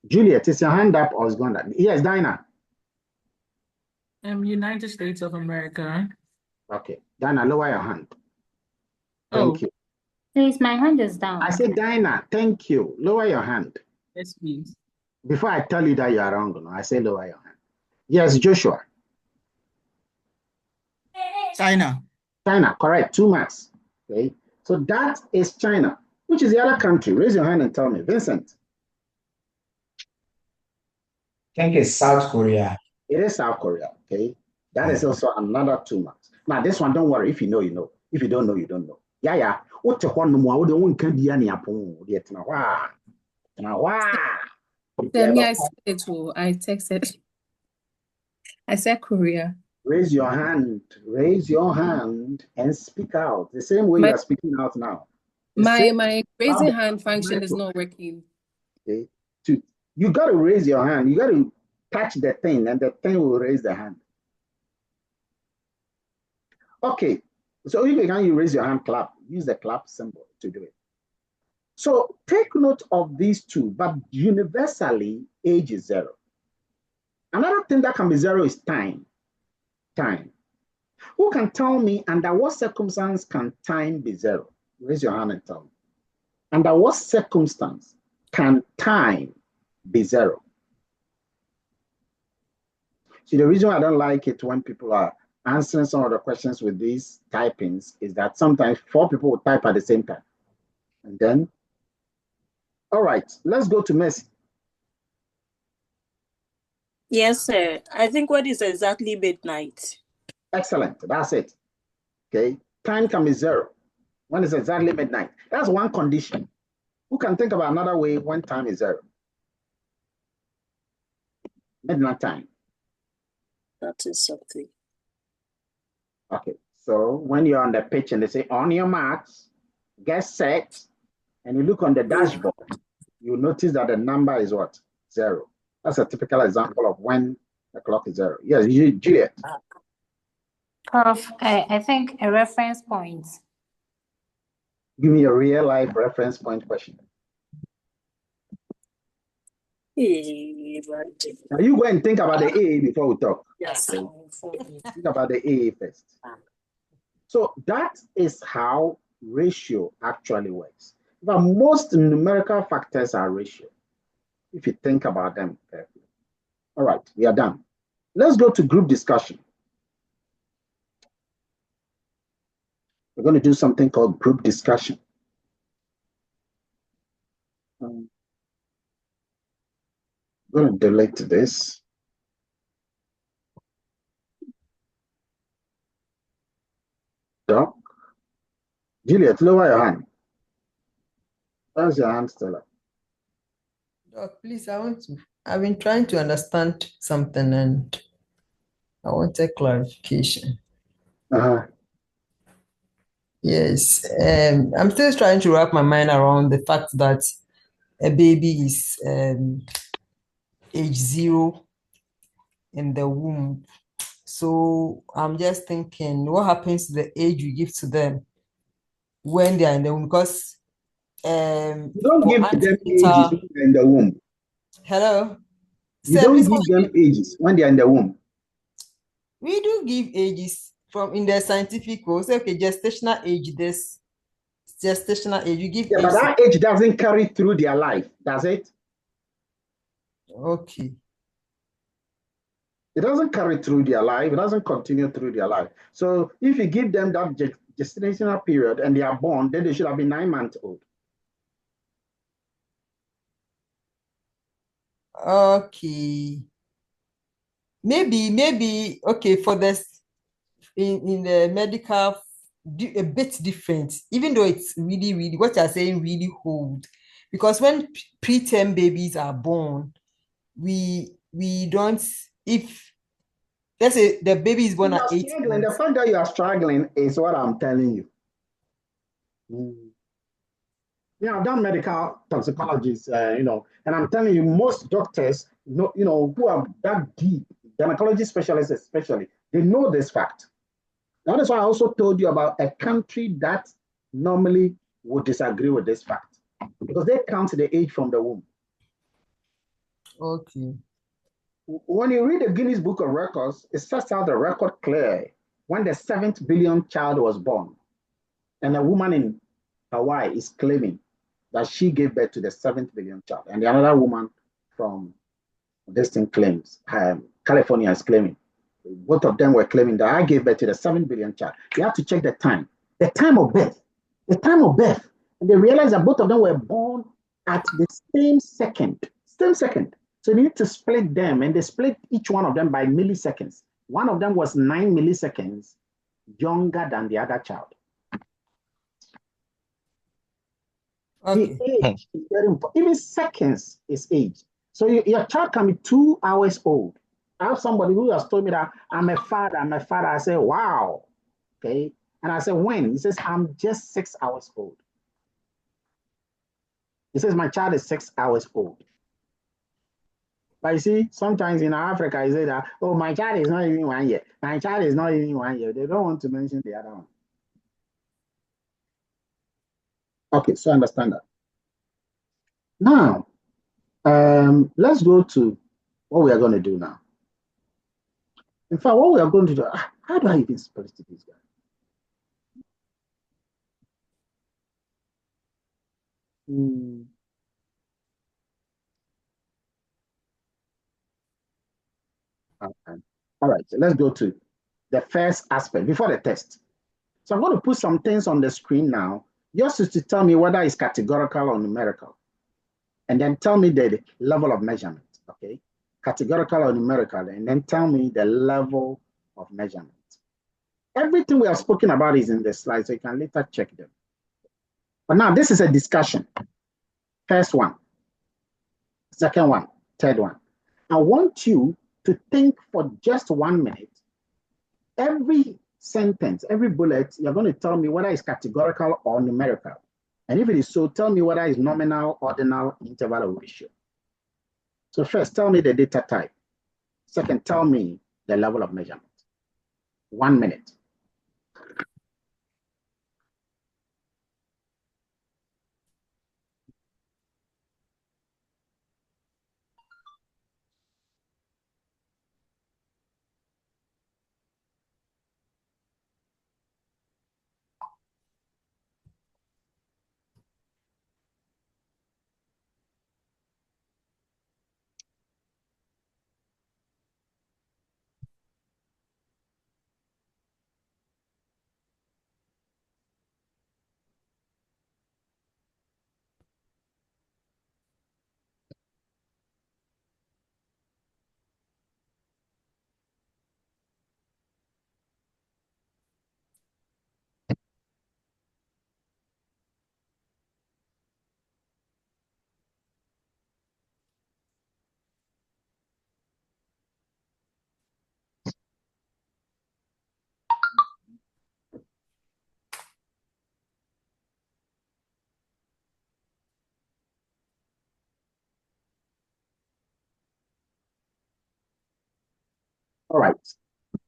Juliet, is your hand up or is gone down? Yes, Dinah. United States of America. Okay, Dinah, lower your hand. Thank you. Please, my hand is down. I said, Dinah, thank you. Lower your hand. Yes, please. Before I tell you that you are wrong, I say lower your hand. Yes, Joshua. China. China, correct. 2 marks. Okay. So that is China. Which is the other country? Raise your hand and tell me. Vincent. I think it's South Korea. It is South Korea. Okay. That is also another 2 marks. Now, this one, don't worry. If you know, you know. If you don't know, you don't know. Yeah. What the one more? What the one can be any upon? Wow. Then I said it too. I texted. I said Korea. Raise your hand. Raise your hand and speak out. The same way you are speaking out now. My raising hand function is not working. Okay. You got to raise your hand. You got to touch the thing, and the thing will raise the hand. Okay. So if you raise your hand, clap. Use the clap symbol to do it. So take note of these 2, but universally, age is 0. Another thing that can be 0 is time. Time. Who can tell me under what circumstance can time be 0? Raise your hand and tell me. Under what circumstance can time be 0? See, the reason I don't like it when people are answering some of the questions with these typings is that sometimes 4 people will type at the same time. And then, all right, let's go to Mercy. Yes, sir. I think what is exactly midnight? Excellent. That's it. Okay. Time can be 0 when it's exactly midnight. That's one condition. Who can think about another way when time is 0? Midnight time. That is something. Okay. So when you're on the pitch and they say, on your marks, get set, and you look on the dashboard, you notice that the number is what? 0. That's a typical example of when the clock is 0. Yes, Juliet. Prof, I think a reference point. Give me a real life reference point question. Now you go and think about the A before we talk. Yes. Okay. Think about the A first. So that is how ratio actually works. But most numerical factors are ratio, if you think about them carefully. All right, we are done. Let's go to group discussion. We're going to do something called group discussion. I'm going to delete this. Doc. Juliet, lower your hand. Where's your hand still up? Doc, please, I've been trying to understand something and I want a clarification. Yes, I'm still trying to wrap my mind around the fact that a baby is age 0 in the womb. So I'm just thinking, what happens to the age you give to them when they are in the womb? Because you don't give them ages when they're in the womb. Hello? You don't give them ages when they're in the womb. We do give ages from in the scientific way. Say, okay, gestational age, this gestational age, you give Yeah, but that age doesn't carry through their life, does it? Okay. It doesn't carry through their life. It doesn't continue through their life. So if you give them that gestational period and they are born, then they should have been 9 months old. Okay. Maybe, okay, for this, in the medical, a bit different, even though it's really, what you're saying really hold. Because when preterm babies are born, we don't, if let's say the baby is born at 8 months. The fact that you are struggling is what I'm telling you. Yeah, I've done medical toxicologies, and I'm telling you, most doctors, who are that deep, gynecology specialists especially, they know this fact. That is why I also told you about a country that normally would disagree with this fact, because they count the age from the womb. Okay. When you read the Guinness Book of Records, it sets out the record clear when the 7th billion child was born. And a woman in Hawaii is claiming that she gave birth to the 7th billion child. And the another woman from this thing claims, California is claiming. Both of them were claiming that I gave birth to the 7 billion child. You have to check the time of birth, And they realized that both of them were born at the same second. So you need to split them, and they split each one of them by milliseconds. One of them was 9 milliseconds younger than the other child. Okay. The age is very important. Even seconds is age. So your child can be 2 hours old. I have somebody who has told me that I'm a father. I say, wow. Okay. And I said, when? He says, I'm just 6 hours old. He says, my child is 6 hours old. But you see, sometimes in Africa, you say that, oh, my child is not even 1 year. My child is not even 1 year. They don't want to mention the other one. Okay, so I understand that. Now, let's go to what we are going to do now. In fact, what we are going to do, how do I even spell to this guy? Okay. All right, so let's go to the first aspect before the test. So I'm going to put some things on the screen now, just to tell me whether it's categorical or numerical. And then tell me the level of measurement, okay? Categorical or numerical, and then tell me the level of measurement. Everything we have spoken about is in the slide, so you can later check them. But now this is a discussion. First one, second one, third one. I want you to think for just 1 minute. Every sentence, every bullet, you're going to tell me whether it's categorical or numerical. And if it is so, tell me whether it's nominal, ordinal, interval, or ratio. So first, tell me the data type. Second, tell me the level of measurement. 1 minute. All right.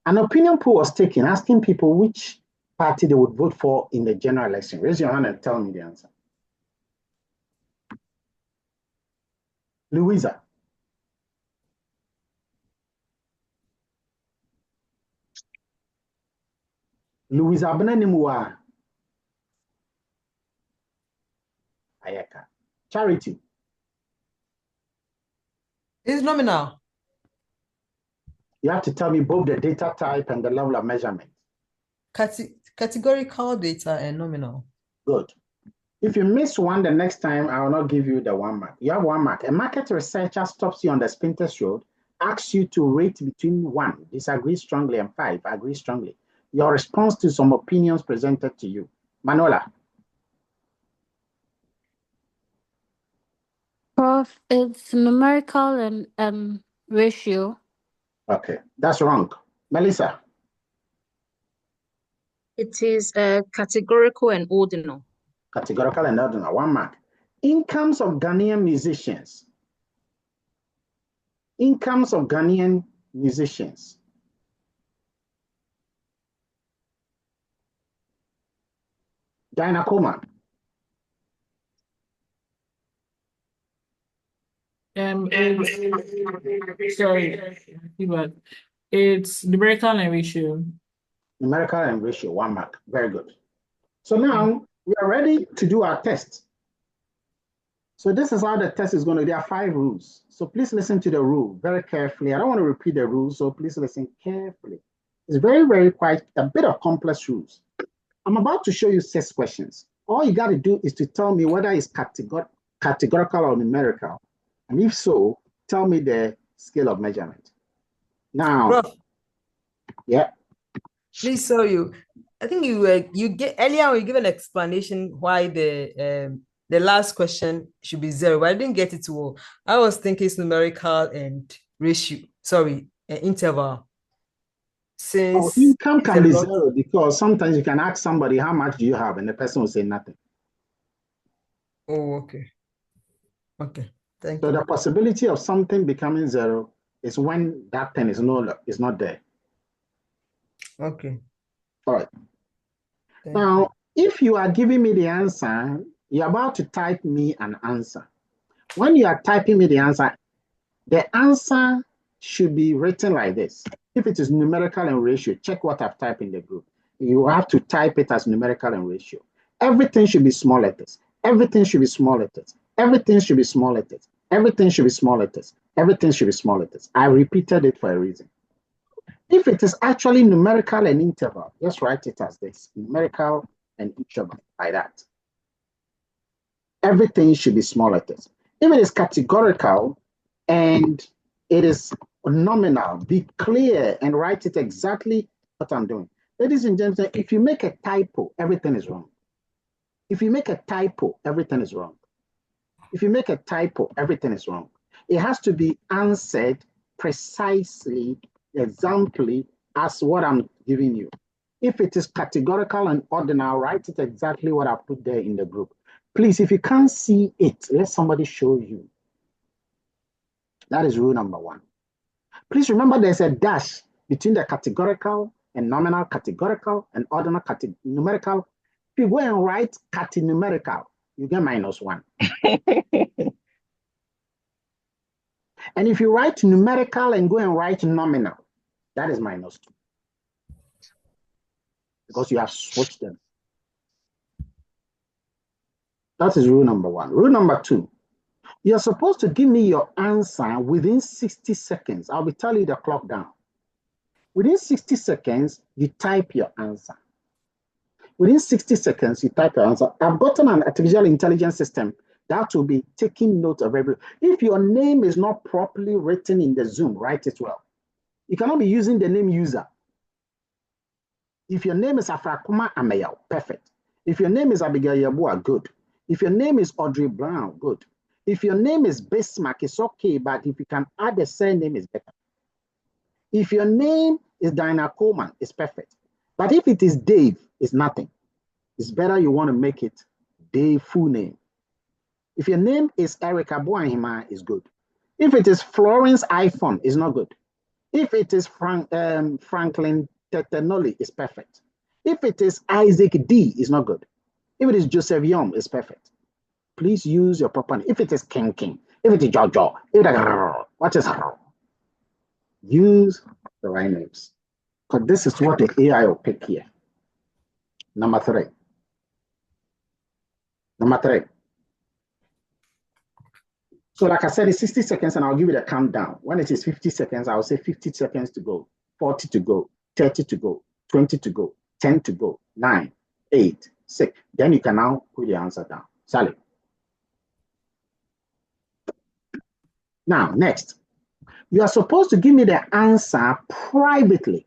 An opinion poll was taken asking people which party they would vote for in the general election. Raise your hand and tell me the answer. Louisa. Louisa Benanimua. Ayaka. Charity. It's nominal. You have to tell me both the data type and the level of measurement. Categorical data and nominal. Good. If you miss one the next time, I will not give you the 1 mark. You have 1 mark. A market researcher stops you on the Spinters Road, asks you to rate between 1, disagree strongly, and 5, agree strongly. Your response to some opinions presented to you. Manola. Prof, it's numerical and ratio. Okay, that's wrong. Melissa. It is categorical and ordinal. Categorical and ordinal, 1 mark. Incomes of Ghanaian musicians. Incomes of Ghanaian musicians. Dinah Coleman. It's numerical and ratio. Numerical and ratio, 1 mark. Very good. So now we are ready to do our test. So this is how the test is going to be. There are 5 rules. So please listen to the rule very carefully. I don't want to repeat the rules, so please listen carefully. It's very, very quite a bit of complex rules. I'm about to show you 6 questions. All you got to do is to tell me whether it's categorical or numerical. And if so, tell me the scale of measurement. Now, Prof, yeah. please, so I think you get earlier you give an explanation why the last question should be 0, but I didn't get it all. I was thinking it's numerical and ratio. Sorry, interval. Since income can be 0 because sometimes you can ask somebody how much do you have, and the person will say nothing. Oh, okay. Okay. Thank you. So the possibility of something becoming 0 is when that thing is not there. Okay. All right. Now, if you are giving me the answer, you're about to type me an answer. When you are typing me the answer should be written like this. If it is numerical and ratio, check what I've typed in the group. You have to type it as numerical and ratio. Everything should be small letters. Everything should be small letters. Everything should be small letters. Everything should be small letters. Everything should be small letters. I repeated it for a reason. If it is actually numerical and interval, just write it as this, numerical and interval, like that. Everything should be small letters. If it is categorical and it is nominal, be clear and write it exactly what I'm doing. Ladies and gentlemen, if you make a typo, everything is wrong. If you make a typo, everything is wrong. If you make a typo, everything is wrong. It has to be answered precisely, exactly as what I'm giving you. If it is categorical and ordinal, write it exactly what I put there in the group. Please, if you can't see it, let somebody show you. That is rule number 1. Please remember there's a dash between the categorical and nominal, categorical and ordinal, numerical. If you go and write catenumerical, you get -1. And if you write numerical and go and write nominal, that is -2. Because you have switched them. That is rule number 1. Rule number 2, you're supposed to give me your answer within 60 seconds. I'll be telling you the clock down. Within 60 seconds, you type your answer. Within 60 seconds, you type your answer. I've gotten an artificial intelligence system that will be taking note of everything. If your name is not properly written in the Zoom, write it well. You cannot be using the name user. If your name is Afrakuma Ameyaw, perfect. If your name is Abigail Yabua, good. If your name is Audrey Brown, good. If your name is Bismarck, it's okay, but if you can add a surname, it's better. If your name is Diana Coleman, it's perfect. But if it is Dave, it's nothing. It's better you want to make it Dave full name. If your name is Erica Boahima, it's good. If it is Florence iPhone, it's not good. If it is Franklin Tetenoli, it's perfect. If it is Isaac D, it's not good. If it is Joseph Young, it's perfect. Please use your proper name. If it is King, if it is Jojo, what is use the right names. Because this is what the AI will pick here. Number 3. So like I said, it's 60 seconds and I'll give you the countdown. When it is 50 seconds, I'll say 50 seconds to go, 40 to go, 30 to go, 20 to go, 10 to go, 9, 8, 6. Then you can now put your answer down. Sally. Now, next. You are supposed to give me the answer privately.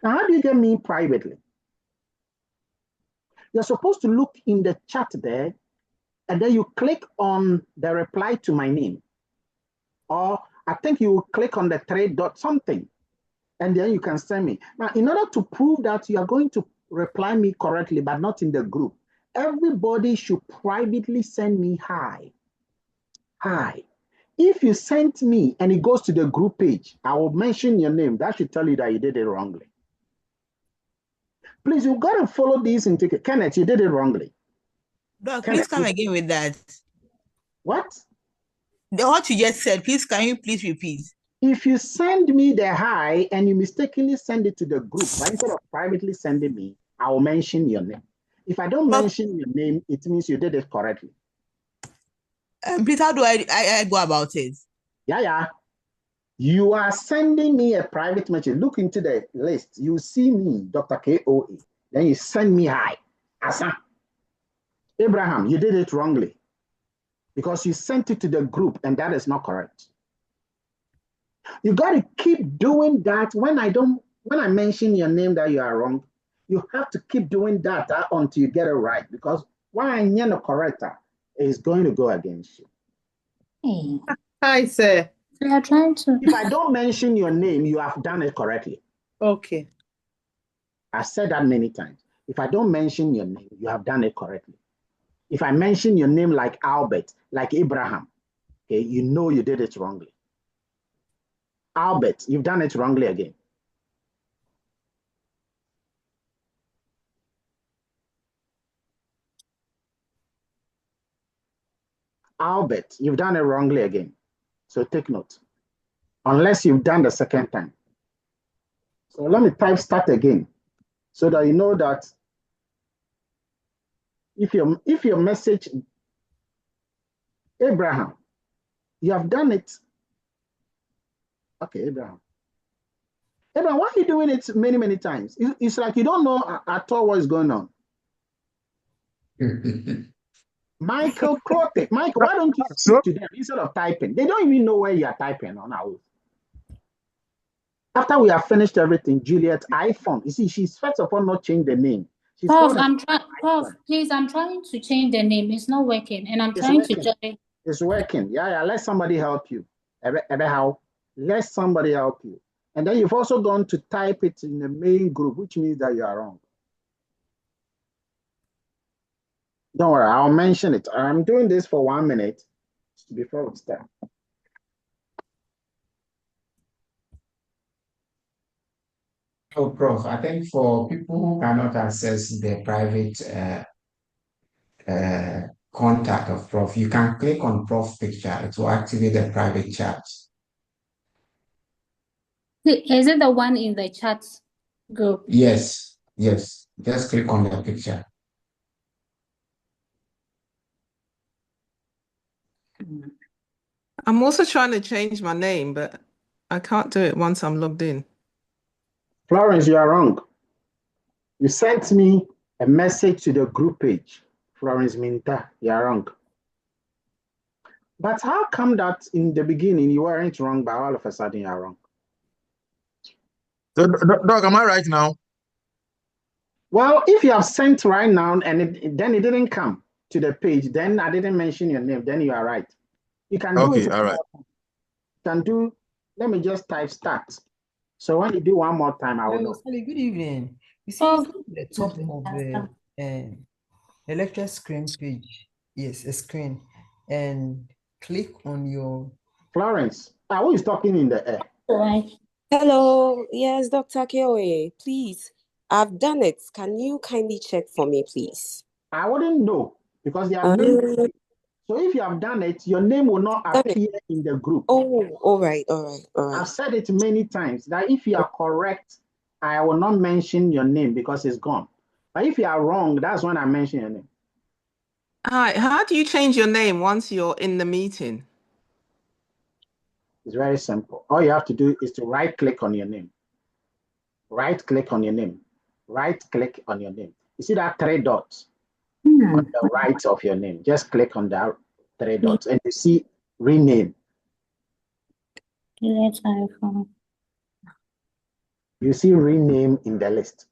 Now, how do you get me privately? You're supposed to look in the chat there, and then you click on the reply to my name. Or I think you click on the 3 dot something, and then you can send me. Now, in order to prove that you are going to reply me correctly, but not in the group, everybody should privately send me hi. Hi. If you sent me and it goes to the group page, I will mention your name. That should tell you that you did it wrongly. Please, you've got to follow these in ticket. Kenneth, you did it wrongly. Doc, Kenneth, please come again with that. What? What you just said, please, can you please repeat? If you send me the hi and you mistakenly send it to the group, but instead of privately sending me, I will mention your name. If I don't mention your name, it means you did it correctly. Please, how do I go about it? Yeah. You are sending me a private message. Look into the list. You see me, Dr. KOA. Then you send me hi. Asa. Abraham, you did it wrongly because you sent it to the group and that is not correct. You got to keep doing that. When I mention your name that you are wrong, you have to keep doing that until you get it right, because why you're not correct is going to go against you. Hey. Hi, sir. We are trying to. If I don't mention your name, you have done it correctly. Okay. I've said that many times. If I don't mention your name, you have done it correctly. If I mention your name like Albert, like Abraham, okay, you know you did it wrongly. Albert, you've done it wrongly again. Albert, you've done it wrongly again. So take note. Unless you've done the second time. So let me type start again so that you know that if your message, Abraham, you have done it. Okay, Abraham. Eben, why are you doing it many, many times? It's like you don't know at all what is going on. Michael Crote. Michael, why don't you speak to them instead of typing? They don't even know where you are typing on our own. After we have finished everything, Juliet's iPhone. You see, she's first of all not changed the name. She's Prof, Prof, please, I'm trying to change the name. It's not working, and I'm it's trying working. to join. It's working. Yeah. Let somebody help you. How? Let somebody help you. And then you've also gone to type it in the main group, which means that you are wrong. Don't worry, I'll mention it. I'm doing this for 1 minute before we start. Oh, Prof, I think for people who cannot access the private contact of Prof, you can click on Prof picture. It will activate the private chat. Is it the one in the chat group? Yes. Just click on the picture. I'm also trying to change my name, but I can't do it once I'm logged in. Florence, you are wrong. You sent me a message to the group page. Florence Minta, you are wrong. But how come that in the beginning you weren't wrong, but all of a sudden you are wrong? So, Doc, am I right now? Well, if you have sent right now and then it didn't come to the page, then I didn't mention your name, then you are right. You can do it. All right. You can do, let me just type start. So when you do one more time, I will know. Sally, good evening. You see, the top of the lecture screen page. Yes, a screen. And click on your... Florence, who is talking in the air? Hello, yes, Dr. Keoye, please. I've done it. Can you kindly check for me, please? I wouldn't know because they have named it. So if you have done it, your name will not appear in the group. Oh, all right. I've said it many times that if you are correct, I will not mention your name because it's gone. But if you are wrong, that's when I mention your name. Hi, how do you change your name once you're in the meeting? It's very simple. All you have to do is to right-click on your name. Right-click on your name. Right-click on your name. You see that 3 dots on the right of your name? Just click on that 3 dots and you see rename. Let's iPhone. You see rename in the list.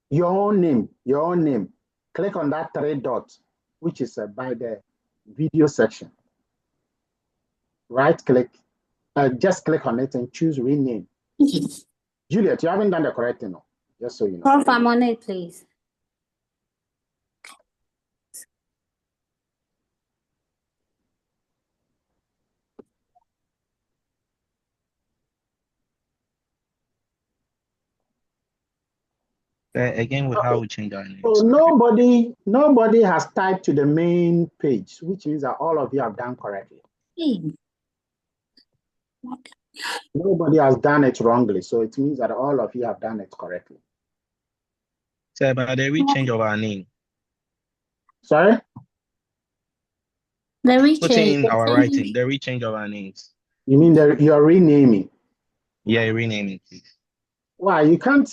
Your own name. Click on that 3 dots, which is by the video section. Right click, just click on it and choose rename. Juliet, you haven't done the correct thing, no? Just so you know. Prof, I'm on it, please. Again, with how we change our names. So nobody has typed to the main page, which means that all of you have done correctly. Nobody has done it wrongly, so it means that all of you have done it correctly. So, but the rechange of our name. Sorry? The rechange. Putting in our writing, the rechange of our names. You mean you're renaming? Yeah, renaming, please. Why? You can't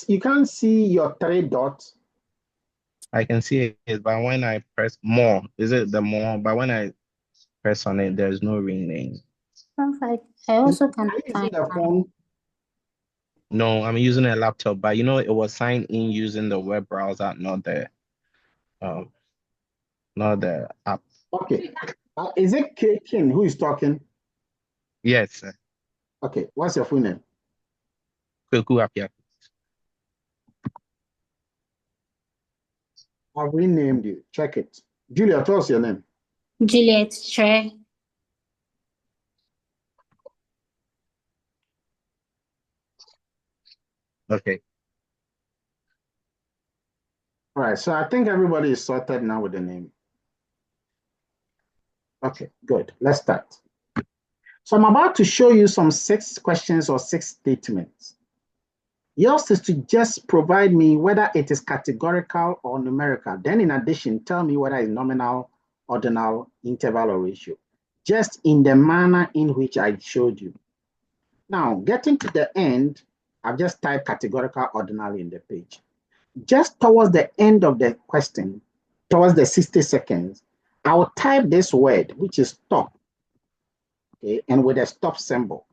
see your 3 dots? I can see it, but when I press more, is it the more? But when I press on it, there's no rename. Perfect. I also can find the phone. No, I'm using a laptop, but it was signed in using the web browser, not the app. Okay. Is it King who is talking? Yes, sir. Okay. What's your full name? Kweku Apia. I've renamed you. Check it. Juliet, what's your name? Juliet Tre. Okay. All right. So I think everybody is sorted now with the name. Okay, good. Let's start. So I'm about to show you some 6 questions or 6 statements. Yours is to just provide me whether it is categorical or numerical. Then in addition, tell me whether it's nominal, ordinal, interval, or ratio. Just in the manner in which I showed you. Now, getting to the end, I've just typed categorical ordinal in the page. Just towards the end of the question, towards the 60 seconds, I will type this word, which is stop, okay, and with a stop symbol.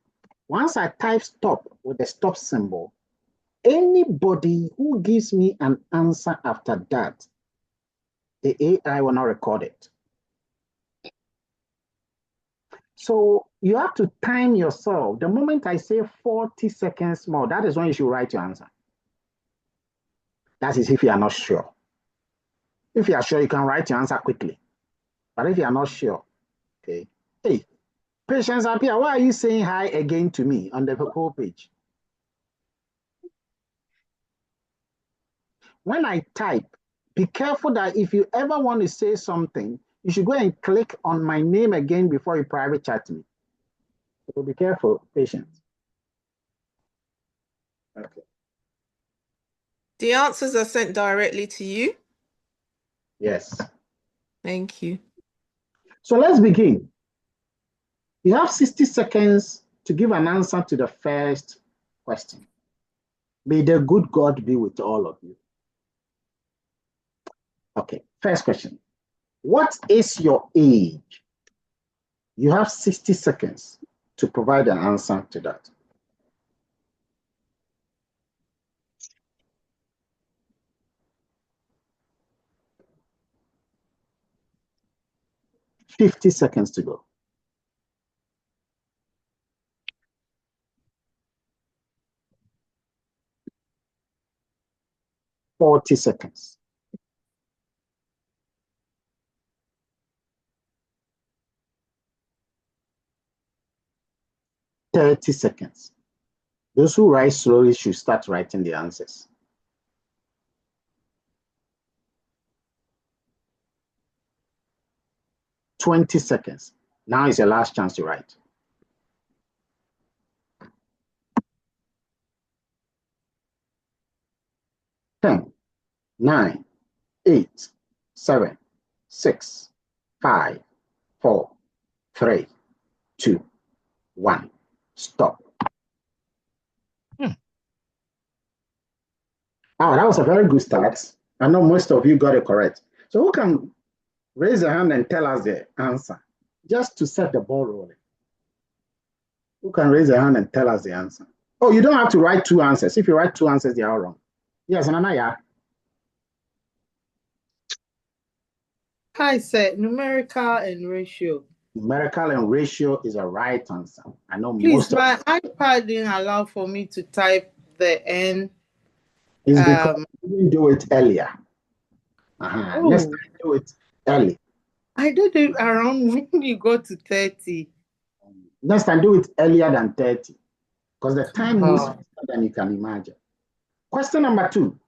Once I type stop with the stop symbol, anybody who gives me an answer after that, the AI will not record it. So you have to time yourself. The moment I say 40 seconds more, that is when you should write your answer. That is if you are not sure. If you are sure, you can write your answer quickly. But if you are not sure, okay. Hey, Patience Appear, why are you saying hi again to me on the whole page? When I type, be careful that if you ever want to say something, you should go and click on my name again before you private chat me. So be careful, Patience. Okay. The answers are sent directly to you? Yes. Thank you. So let's begin. You have 60 seconds to give an answer to the first question. May the good God be with all of you. Okay, first question. What is your age? You have 60 seconds to provide an answer to that. $50 seconds to go. $40 seconds. $30 seconds. Those who write slowly should start writing the answers. $20 seconds. Now is your last chance to write. Ten, 9, 8, 7, 6, 5, 4, 3, 2, 1. Stop. Oh, that was a very good start. I know most of you got it correct. So who can raise a hand and tell us the answer? Just to set the ball rolling. Who can raise a hand and tell us the answer? Oh, you don't have to write two answers. If you write two answers, they are wrong. Yes, Ananaya. Hi, sir. Numerical and ratio. Numerical and ratio is a right answer. I know Please, most of my iPad didn't allow for me to type the N. it's because you didn't do it earlier. Next Oh, time, do it early. I did it around when you go to 30. Next time, do it earlier than 30. Because the time moves Oh. faster than you can imagine. Question number 2.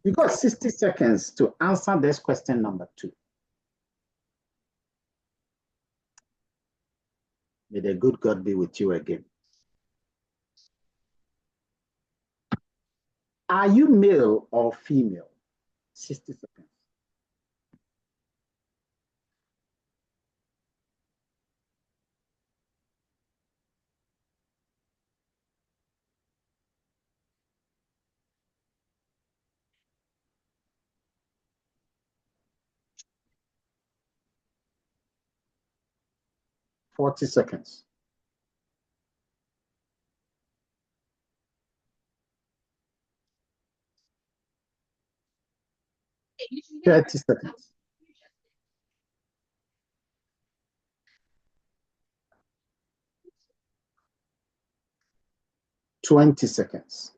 You got 60 seconds to answer this question number 2. May the good God be with you again. Are you male or female? 60 seconds. $40 seconds. $30 seconds. $20 seconds.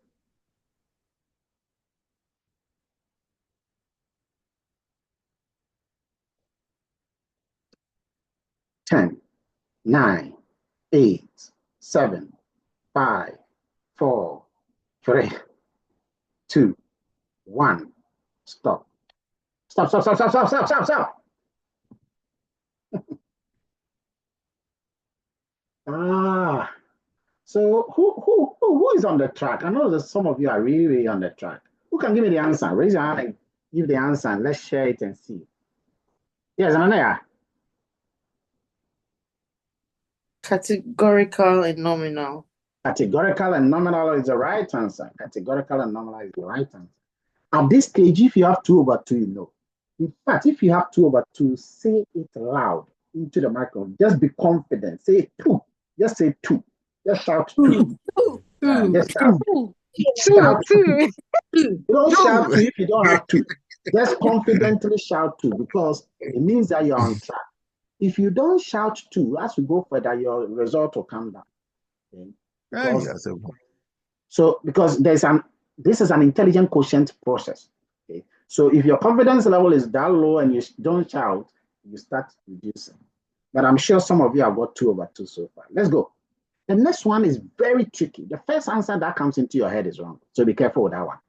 Ten, 9, 8, 7, 5, 4, 3, 2, 1. Stop. Stop, stop, stop, stop, stop, stop, stop, stop. So who is on the track? I know that some of you are really, really on the track. Who can give me the answer? Raise your hand and give the answer and let's share it and see. Yes, Ananaya. Categorical and nominal. Categorical and nominal is the right answer. Categorical and nominal is the right answer. At this stage, if you have 2 over 2, you know. In fact, if you have 2 over 2, say it loud into the microphone. Just be confident. Say 2. Just say 2. Just shout 2. Just shout 2. Shout 2. You don't shout 2 if you don't have 2. Just confidently shout 2 because it means that you're on track. If you don't shout 2, as we go further, your result will come down. Okay? Because this is an intelligent quotient process. Okay? So if your confidence level is that low and you don't shout, you start reducing. But I'm sure some of you have got 2 over 2 so far. Let's go. The next one is very tricky. The first answer that comes into your head is wrong. So be careful with that one.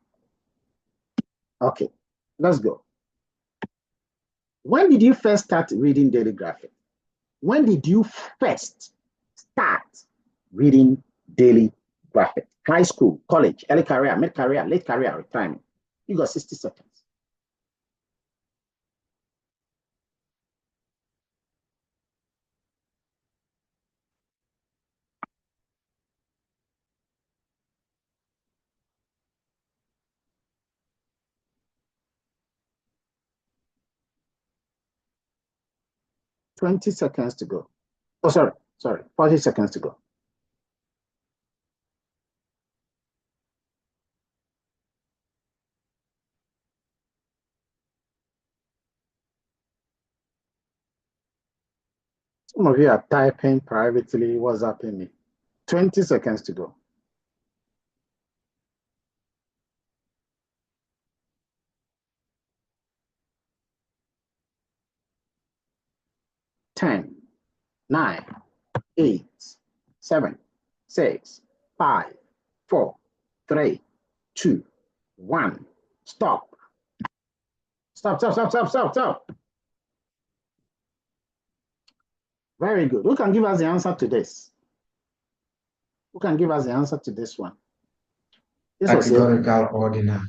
Okay, let's go. When did you first start reading daily graphic? When did you first start reading daily graphic? High school, college, early career, mid-career, late career, retirement. You got 60 seconds. $20 seconds to go. Oh, sorry, 40 seconds to go. Some of you are typing privately, WhatsApping me. 20 seconds to go. Ten, 9, 8, 7, 6, 5, 4, 3, 2, 1. Stop. Stop. Very good. Who can give us the answer to this? Who can give us the answer to this one? This Categorical ordinal.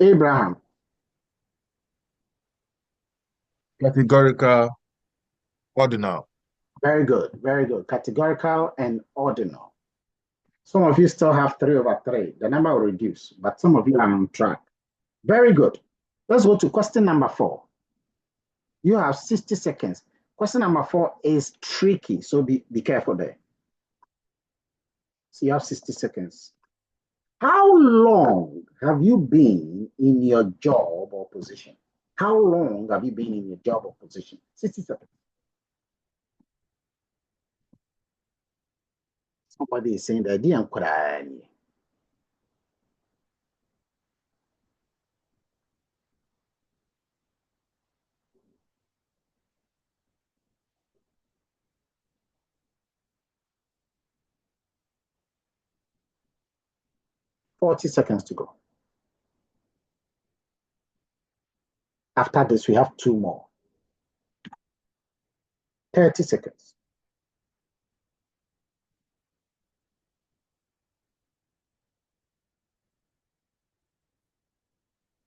Abraham. Categorical ordinal. Very good. Categorical and ordinal. Some of you still have 3 over 3. The number will reduce, but some of you are on track. Very good. Let's go to question number 4. You have 60 seconds. Question number 4 is tricky, so be careful there. So you have 60 seconds. How long have you been in your job or position? How long have you been in your job or position? 60 seconds. Somebody is saying that I'm crying. $40 seconds to go. After this, we have 2 more. 30 seconds.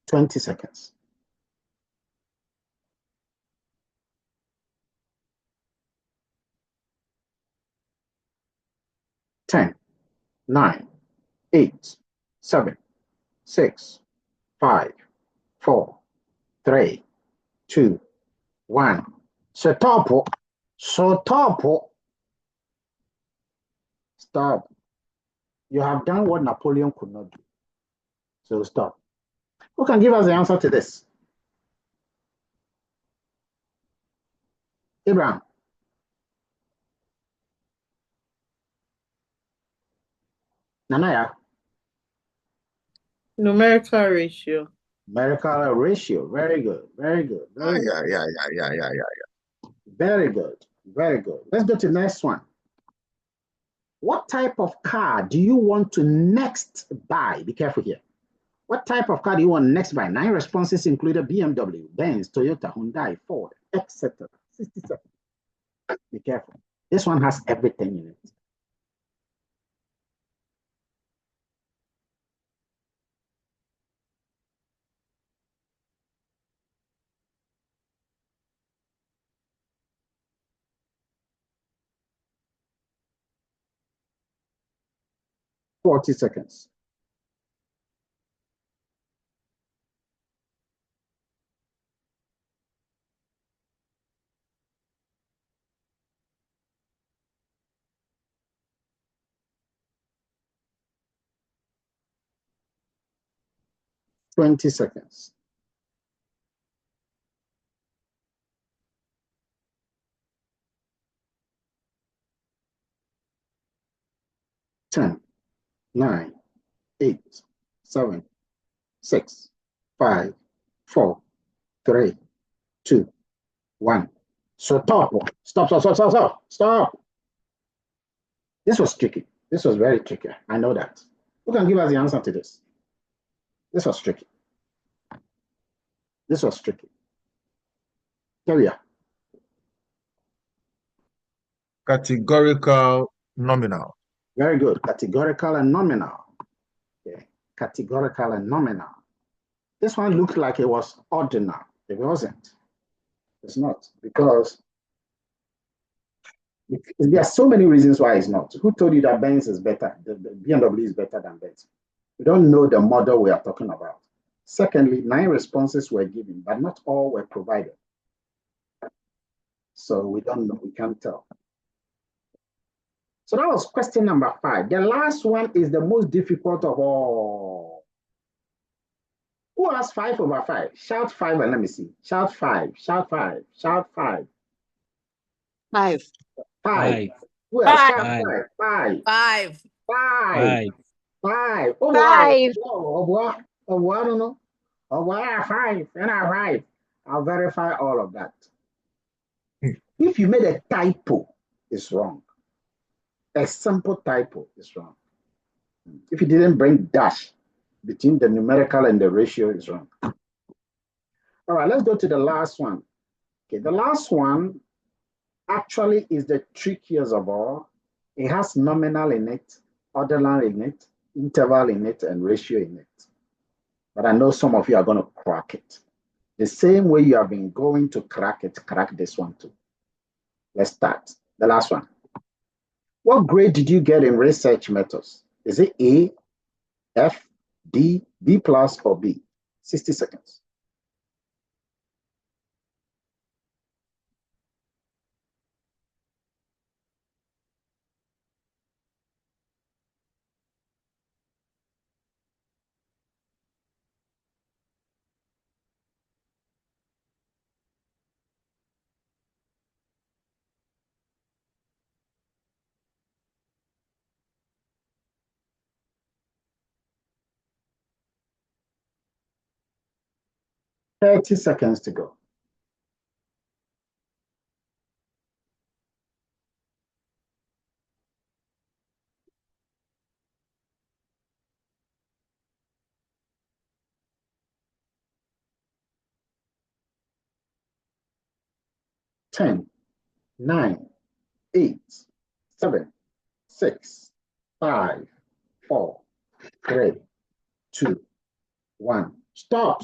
20 seconds. 10, 9, 8, 7, 6, 5, 4, 3, 2, 1. Stop. You have done what Napoleon could not do. So stop. Who can give us the answer to this? Abraham. Nanaya. Numerical ratio. Numerical ratio. Very good. Very good. Very good. Let's go to the next one. What type of car do you want to next buy? Be careful here. What type of car do you want next buy? 9 responses included BMW, Benz, Toyota, Hyundai, Ford, etc. 67. Be careful. This one has everything in it. 40 seconds. Twenty seconds. Ten, 9, 8, 7, 6, 5, 4, 3, 2, 1. So stop. This was tricky. This was very tricky. I know that. Who can give us the answer to this? This was tricky. This was tricky. Here we are. Categorical nominal. Very good. Categorical and nominal. Okay. Categorical and nominal. This one looked like it was ordinal. It wasn't. It's not, because there are so many reasons why it's not. Who told you that Benz is better? The BMW is better than Benz. We don't know the model we are talking about. Secondly, 9 responses were given, but not all were provided. So we don't know, we can't tell. So that was question number 5. The last one is the most difficult of all. Who has 5 over 5? Shout 5 and let me see. Shout 5, shout 5, shout 5. 5. 5. Who else? Shout 5. 5. 5. 5. 5. Oh, 5. wow. Oh, I don't know. Oh, wow, 5. And I 5. I'll verify all of that. If you made a typo, it's wrong. A simple typo is wrong. If you didn't bring dash between the numerical and the ratio, is wrong. All right, let's go to the last one. Okay, the last one actually is the trickiest of all. It has nominal in it, ordinal in it, interval in it, and ratio in it. But I know some of you are going to crack it. The same way you have been going to crack it, crack this one too. Let's start. The last one. What grade did you get in research methods? Is it A, F, D, B plus, or B? 60 seconds. Thirty seconds to go. Ten, 9, 8, 7, 6, 5, 4, 3, 2, 1. Stop.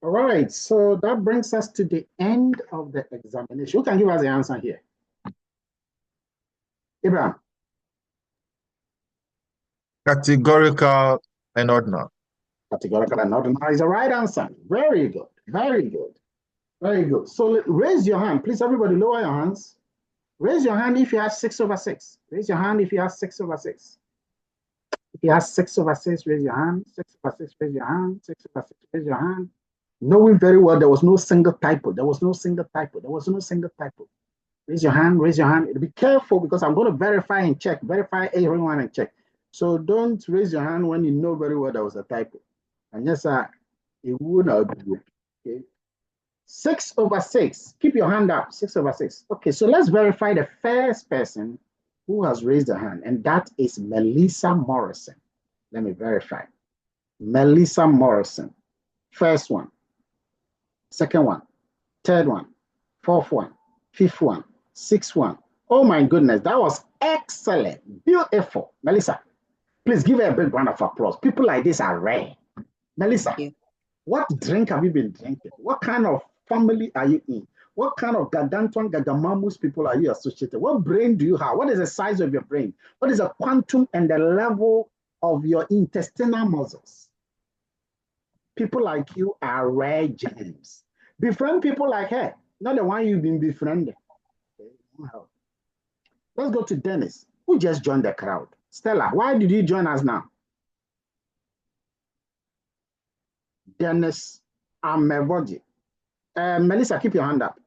All right, so that brings us to the end of the examination. Who can give us the answer here? Abraham. Categorical and ordinal. Categorical and ordinal is the right answer. Very good. Very good. Very good. So raise your hand. Please, everybody, lower your hands. Raise your hand if you have 6 over 6. Raise your hand if you have 6 over 6. If you have 6 over 6, raise your hand. 6 over 6, raise your hand. 6 over 6, raise your hand. Knowing very well there was no single typo. There was no single typo. There was no single typo. Raise your hand. Raise your hand. Be careful because I'm going to verify and check. Verify everyone and check. So don't raise your hand when you know very well there was a typo. And yes, it would not be good. Okay. 6 over 6. Keep your hand up. 6 over 6. Okay, so let's verify the first person who has raised a hand, and that is Melissa Morrison. Let me verify. Melissa Morrison. First one. Second one. Third one. Fourth one. Fifth one. Sixth one. Oh my goodness, that was excellent. Beautiful. Melissa, please give her a big round of applause. People like this are rare. Melissa, what drink have you been drinking? What kind of family are you in? What kind of gargantuan gagamamus people are you associated? What brain do you have? What is the size of your brain? What is the quantum and the level of your intestinal muscles? People like you are rare gems. Befriend people like her, not the one you've been befriending. Okay. Let's go to Dennis, who just joined the crowd. Stella, why did you join us now? Dennis Amevodi. Melissa, keep your hand up.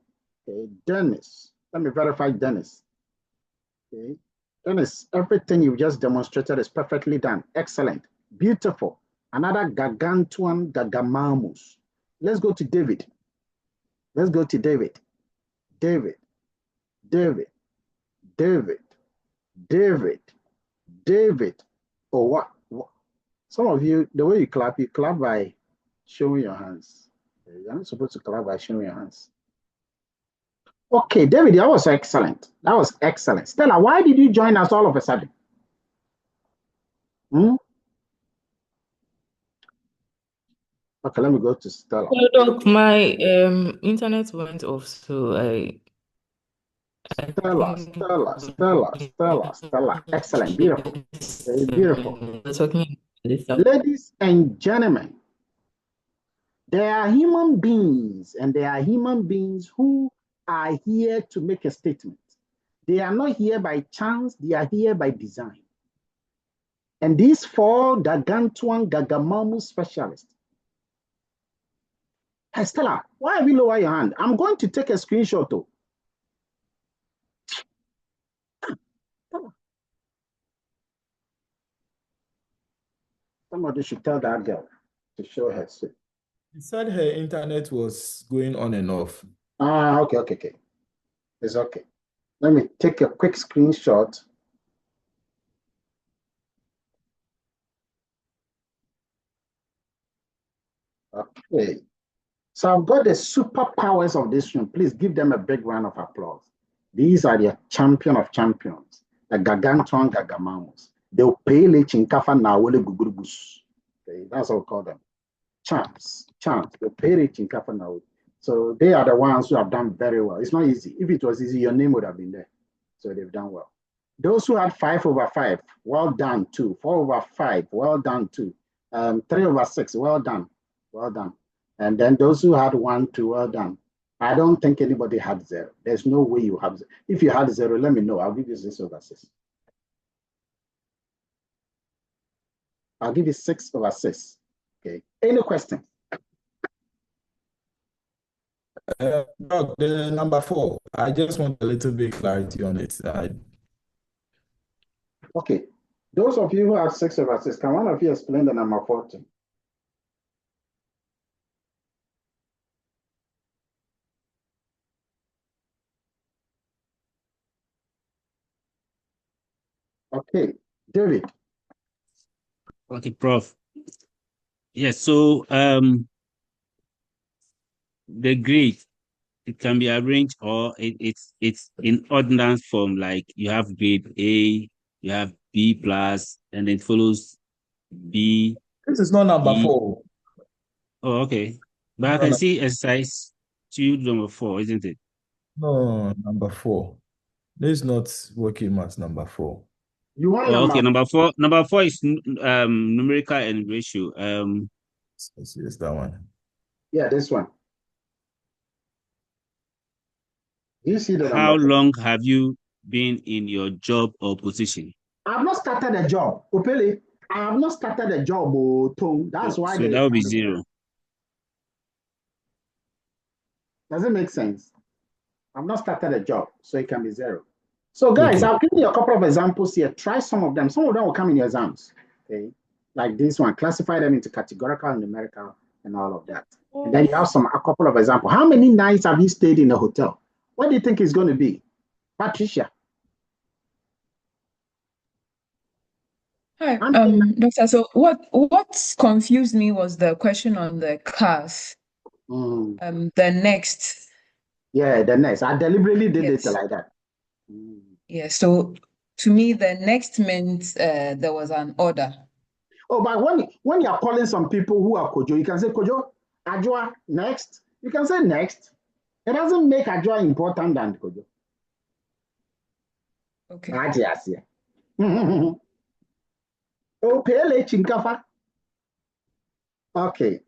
Okay, Dennis. Let me verify Dennis. Okay. Dennis, everything you've just demonstrated is perfectly done. Excellent. Beautiful. Another gargantuan gagamamus. Let's go to David. Let's go to David. David. David. David. David. David. Oh, what? Some of you, the way you clap by showing your hands. You're not supposed to clap by showing your hands. Okay, David, that was excellent. That was excellent. Stella, why did you join us all of a sudden? Okay, let me go to Stella. Well, look, my internet went off, so Stella. Excellent, beautiful. Very beautiful. Talking Ladies and gentlemen, there are human beings, and there are human beings who are here to make a statement. They are not here by chance, they are here by design. And these four gargantuan gagamamu specialists. Hey, Stella, why have you lowered your hand? I'm going to take a screenshot though. Somebody should tell that girl to show her. She said her internet was going on and off. Okay. It's okay. Let me take a quick screenshot. Okay. So I've got the superpowers of this room. Please give them a big round of applause. These are the champion of champions, the gargantuan gagamamus. They'll pay chinkafa na wole gugurubus. Okay, that's what we call them. Champs. They'll pay chinkafa na wole. So they are the ones who have done very well. It's not easy. If it was easy, your name would have been there. So they've done well. Those who had 5/5, well done too. 4/5, well done too. 3/6, well done. Well done. And then those who had 1, 2, well done. I don't think anybody had 0. There's no way you have 0. If you had 0, let me know. I'll give you 6/6. I'll give you 6/6. Okay. Any questions? Doc, the number 4. I just want a little bit clarity on it. Okay. Those of you who have 6/6, can one of you explain the number 4 to me? Okay, David. Okay, Prof. Yes, so the grade, it can be arranged, or it's in ordinal form, like you have grade A, you have B plus, and it follows B. This is not number 4. Oh, okay. But I can see exercise 2, number 4, isn't it? No, number 4. This is not working maths number 4. You want okay, number 4. Number 4 is numerical and ratio. Yes, that one. Yeah, this one. You see the How long have you been in your job or position? I have not started a job. Opele, I have not started a job, Tom. That's why. So that would be 0. Does it make sense? I've not started a job, so it can be 0. So guys, okay. I'll give you a couple of examples here. Try some of them. Some of them will come in your exams. Okay, like this one. Classify them into categorical, numerical, and all of that. And then you have a couple of examples. How many nights have you stayed in a hotel? What do you think it's going to be? Patricia. Hi, Doctor. So what confused me was the question on the cars. The next. Yeah, the next. I deliberately did it like that. Yeah, so to me, the next meant there was an order. Oh, but when you are calling some people who are Kojo, you can say Kojo, Ajua, next. You can say next. It doesn't make a joy important than Kojo. Okay. Oh, pele chinkafa. Okay.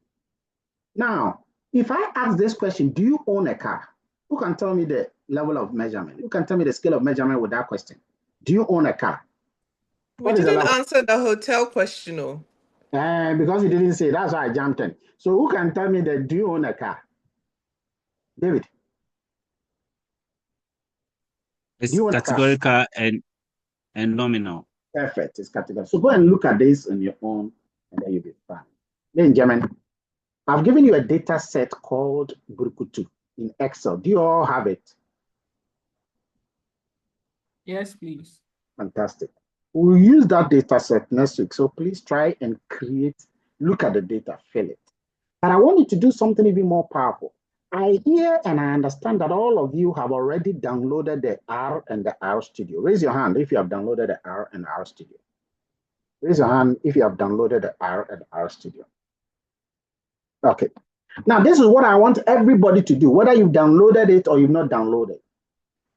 Now, if I ask this question, do you own a car? Who can tell me the level of measurement? Who can tell me the scale of measurement with that question? Do you own a car? We didn't answer the hotel question. Because you didn't say, that's why I jumped in. So who can tell me that do you own a car? David. It's categorical and nominal. Perfect. It's categorical. So go and look at this on your own, and then you'll be fine. Benjamin, I've given you a data set called Brukutu in Excel. Do you all have it? Yes, please. Fantastic. We'll use that data set next week. So please try and look at the data, fill it. But I want you to do something even more powerful. I hear and I understand that all of you have already downloaded the R and the R Studio. Raise your hand if you have downloaded the R and R Studio. Raise your hand if you have downloaded the R and R Studio. Okay. Now, this is what I want everybody to do, whether you've downloaded it or you've not downloaded.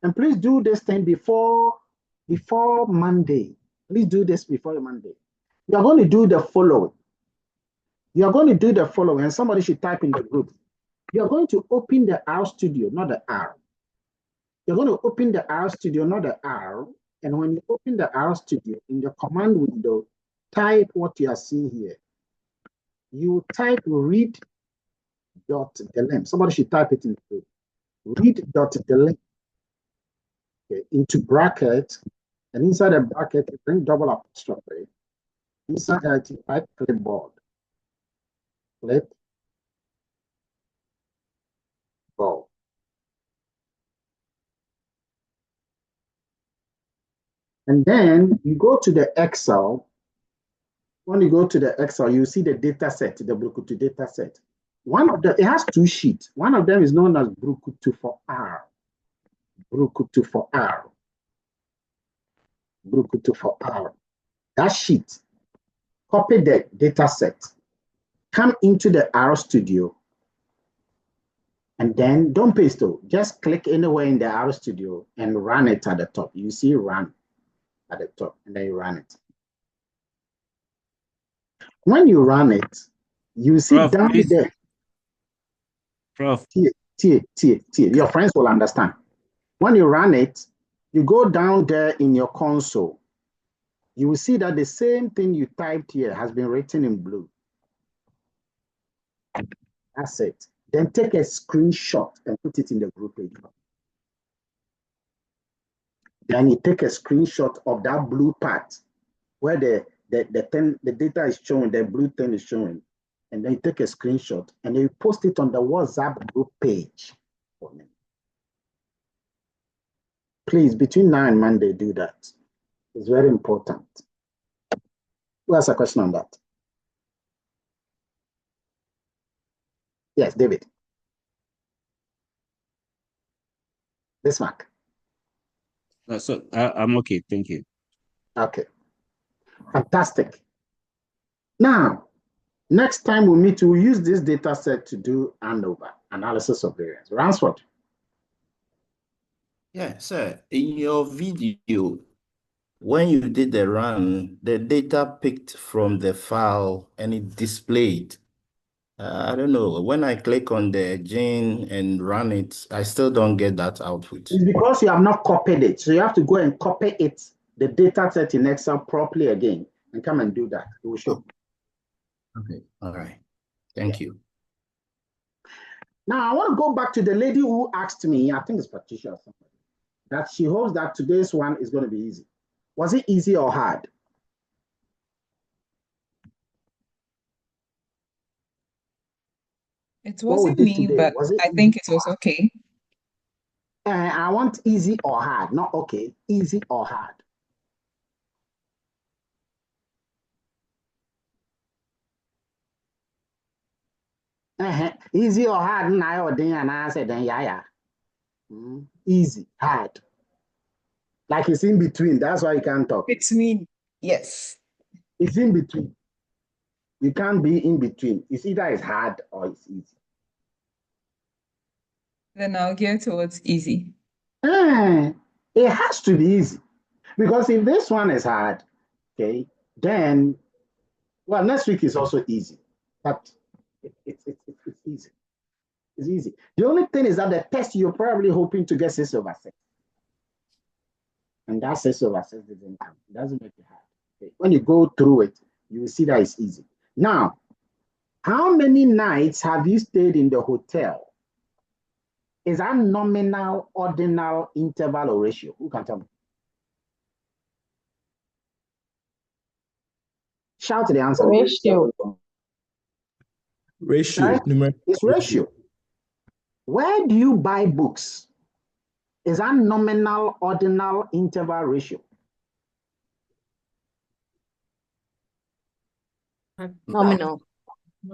And please do this thing before Monday. Please do this before Monday. You're going to do the following. You're going to do the following, and somebody should type in the group. You're going to open the R Studio, not the R. You're going to open the R Studio, not the R. And when you open the R Studio, in the command window, type what you are seeing here. You type read.delem. Somebody should type it in the group. Read.delem. Okay, into bracket, and inside the bracket, you bring double apostrophe. Inside that, you type clipboard. Clipboard. And then you go to the Excel. When you go to the Excel, you see the data set, the Brukutu data set. It has two sheets. One of them is known as Brukutu for R. Brukutu for R. Brukutu for R. That sheet, copy the data set, come into the R Studio, and then don't paste it. Just click anywhere in the R Studio and run it at the top. You see run at the top, and then you run it. When you run it, you see Prof, down please. there. Prof. Your friends will understand. When you run it, you go down there in your console. You will see that the same thing you typed here has been written in blue. That's it. Then take a screenshot and put it in the group page. Then you take a screenshot of that blue part where the data is showing, the blue thing is showing. And then you take a screenshot and then you post it on the WhatsApp group page for me. Please, between now and Monday, do that. It's very important. Who has a question on that? Yes, David. Bismarck. So I'm okay. Thank you. Okay. Fantastic. Now, next time we meet, we'll use this data set to do ANOVA, analysis of variance. Ransford. Yeah, sir. In your video, when you did the run, the data picked from the file and it displayed. I don't know. When I click on the gene and run it, I still don't get that output. It's because you have not copied it. So you have to go and copy it, the data set in Excel properly again, and come and do that. It will show. Okay. All right. Thank you. Now, I want to go back to the lady who asked me, I think it's Patricia or somebody, that she hopes that today's one is going to be easy. Was it easy or hard? It wasn't me, but I think it was okay. I want easy or hard, not okay. Easy or hard. Easy or hard, now or then, and I said, then yeah. Easy, hard. Like it's in between. That's why you can't talk. Between, yes. It's in between. You can't be in between. It's either it's hard or it's easy. Then I'll get to what's easy. It has to be easy. Because if this one is hard, okay, then, well, next week is also easy. But it's easy. It's easy. The only thing is that the test you're probably hoping to get 6/6. And that 6/6 doesn't come. It doesn't make it hard. Okay. When you go through it, you will see that it's easy. Now, how many nights have you stayed in the hotel? Is that nominal, ordinal, interval, or ratio? Who can tell me? Shout the answer. Ratio. Ratio. Right? It's ratio. Where do you buy books? Is that nominal, ordinal, interval, ratio? Nominal.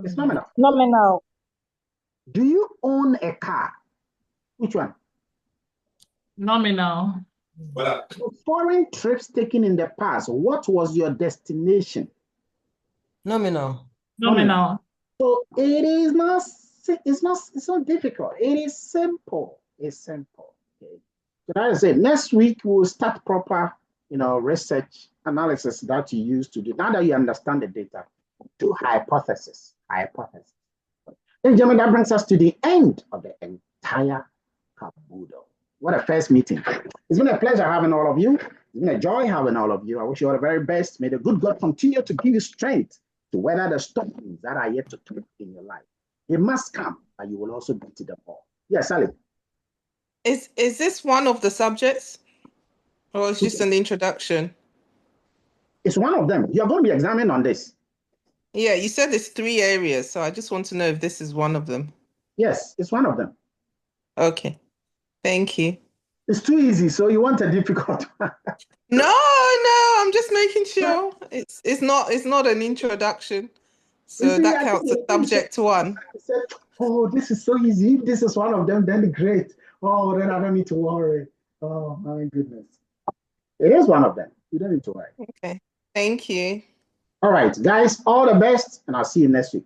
It's nominal. Nominal. Do you own a car? Which one? Nominal. So foreign trips taken in the past, what was your destination? Nominal. Nominal. So it is not, it's not difficult. It is simple. It's simple. Okay. So that is it. Next week we'll start proper, research analysis that you use to do. Now that you understand the data, do hypothesis. Hypothesis. Then, gentlemen, that brings us to the end of the entire caboodle. What a first meeting. It's been a pleasure having all of you. It's been a joy having all of you. I wish you all the very best. May the good God continue to give you strength to weather the storms that are yet to come in your life. It must come, but you will also beat them all. Yes, Sally. Is this one of the subjects? Or it's just an introduction? It's one of them. You're going to be examining on this. Yeah, you said there's 3 areas, so I just want to know if this is one of them. Yes, it's one of them. Okay. Thank you. It's too easy, so you want a difficult one. No, I'm just making sure. It's not an introduction. So that counts as subject 1. I said, oh, this is so easy. If this is one of them, then great. Oh, then I don't need to worry. Oh, my goodness. It is one of them. You don't need to worry. Okay. Thank you. All right, guys, all the best, and I'll see you next week.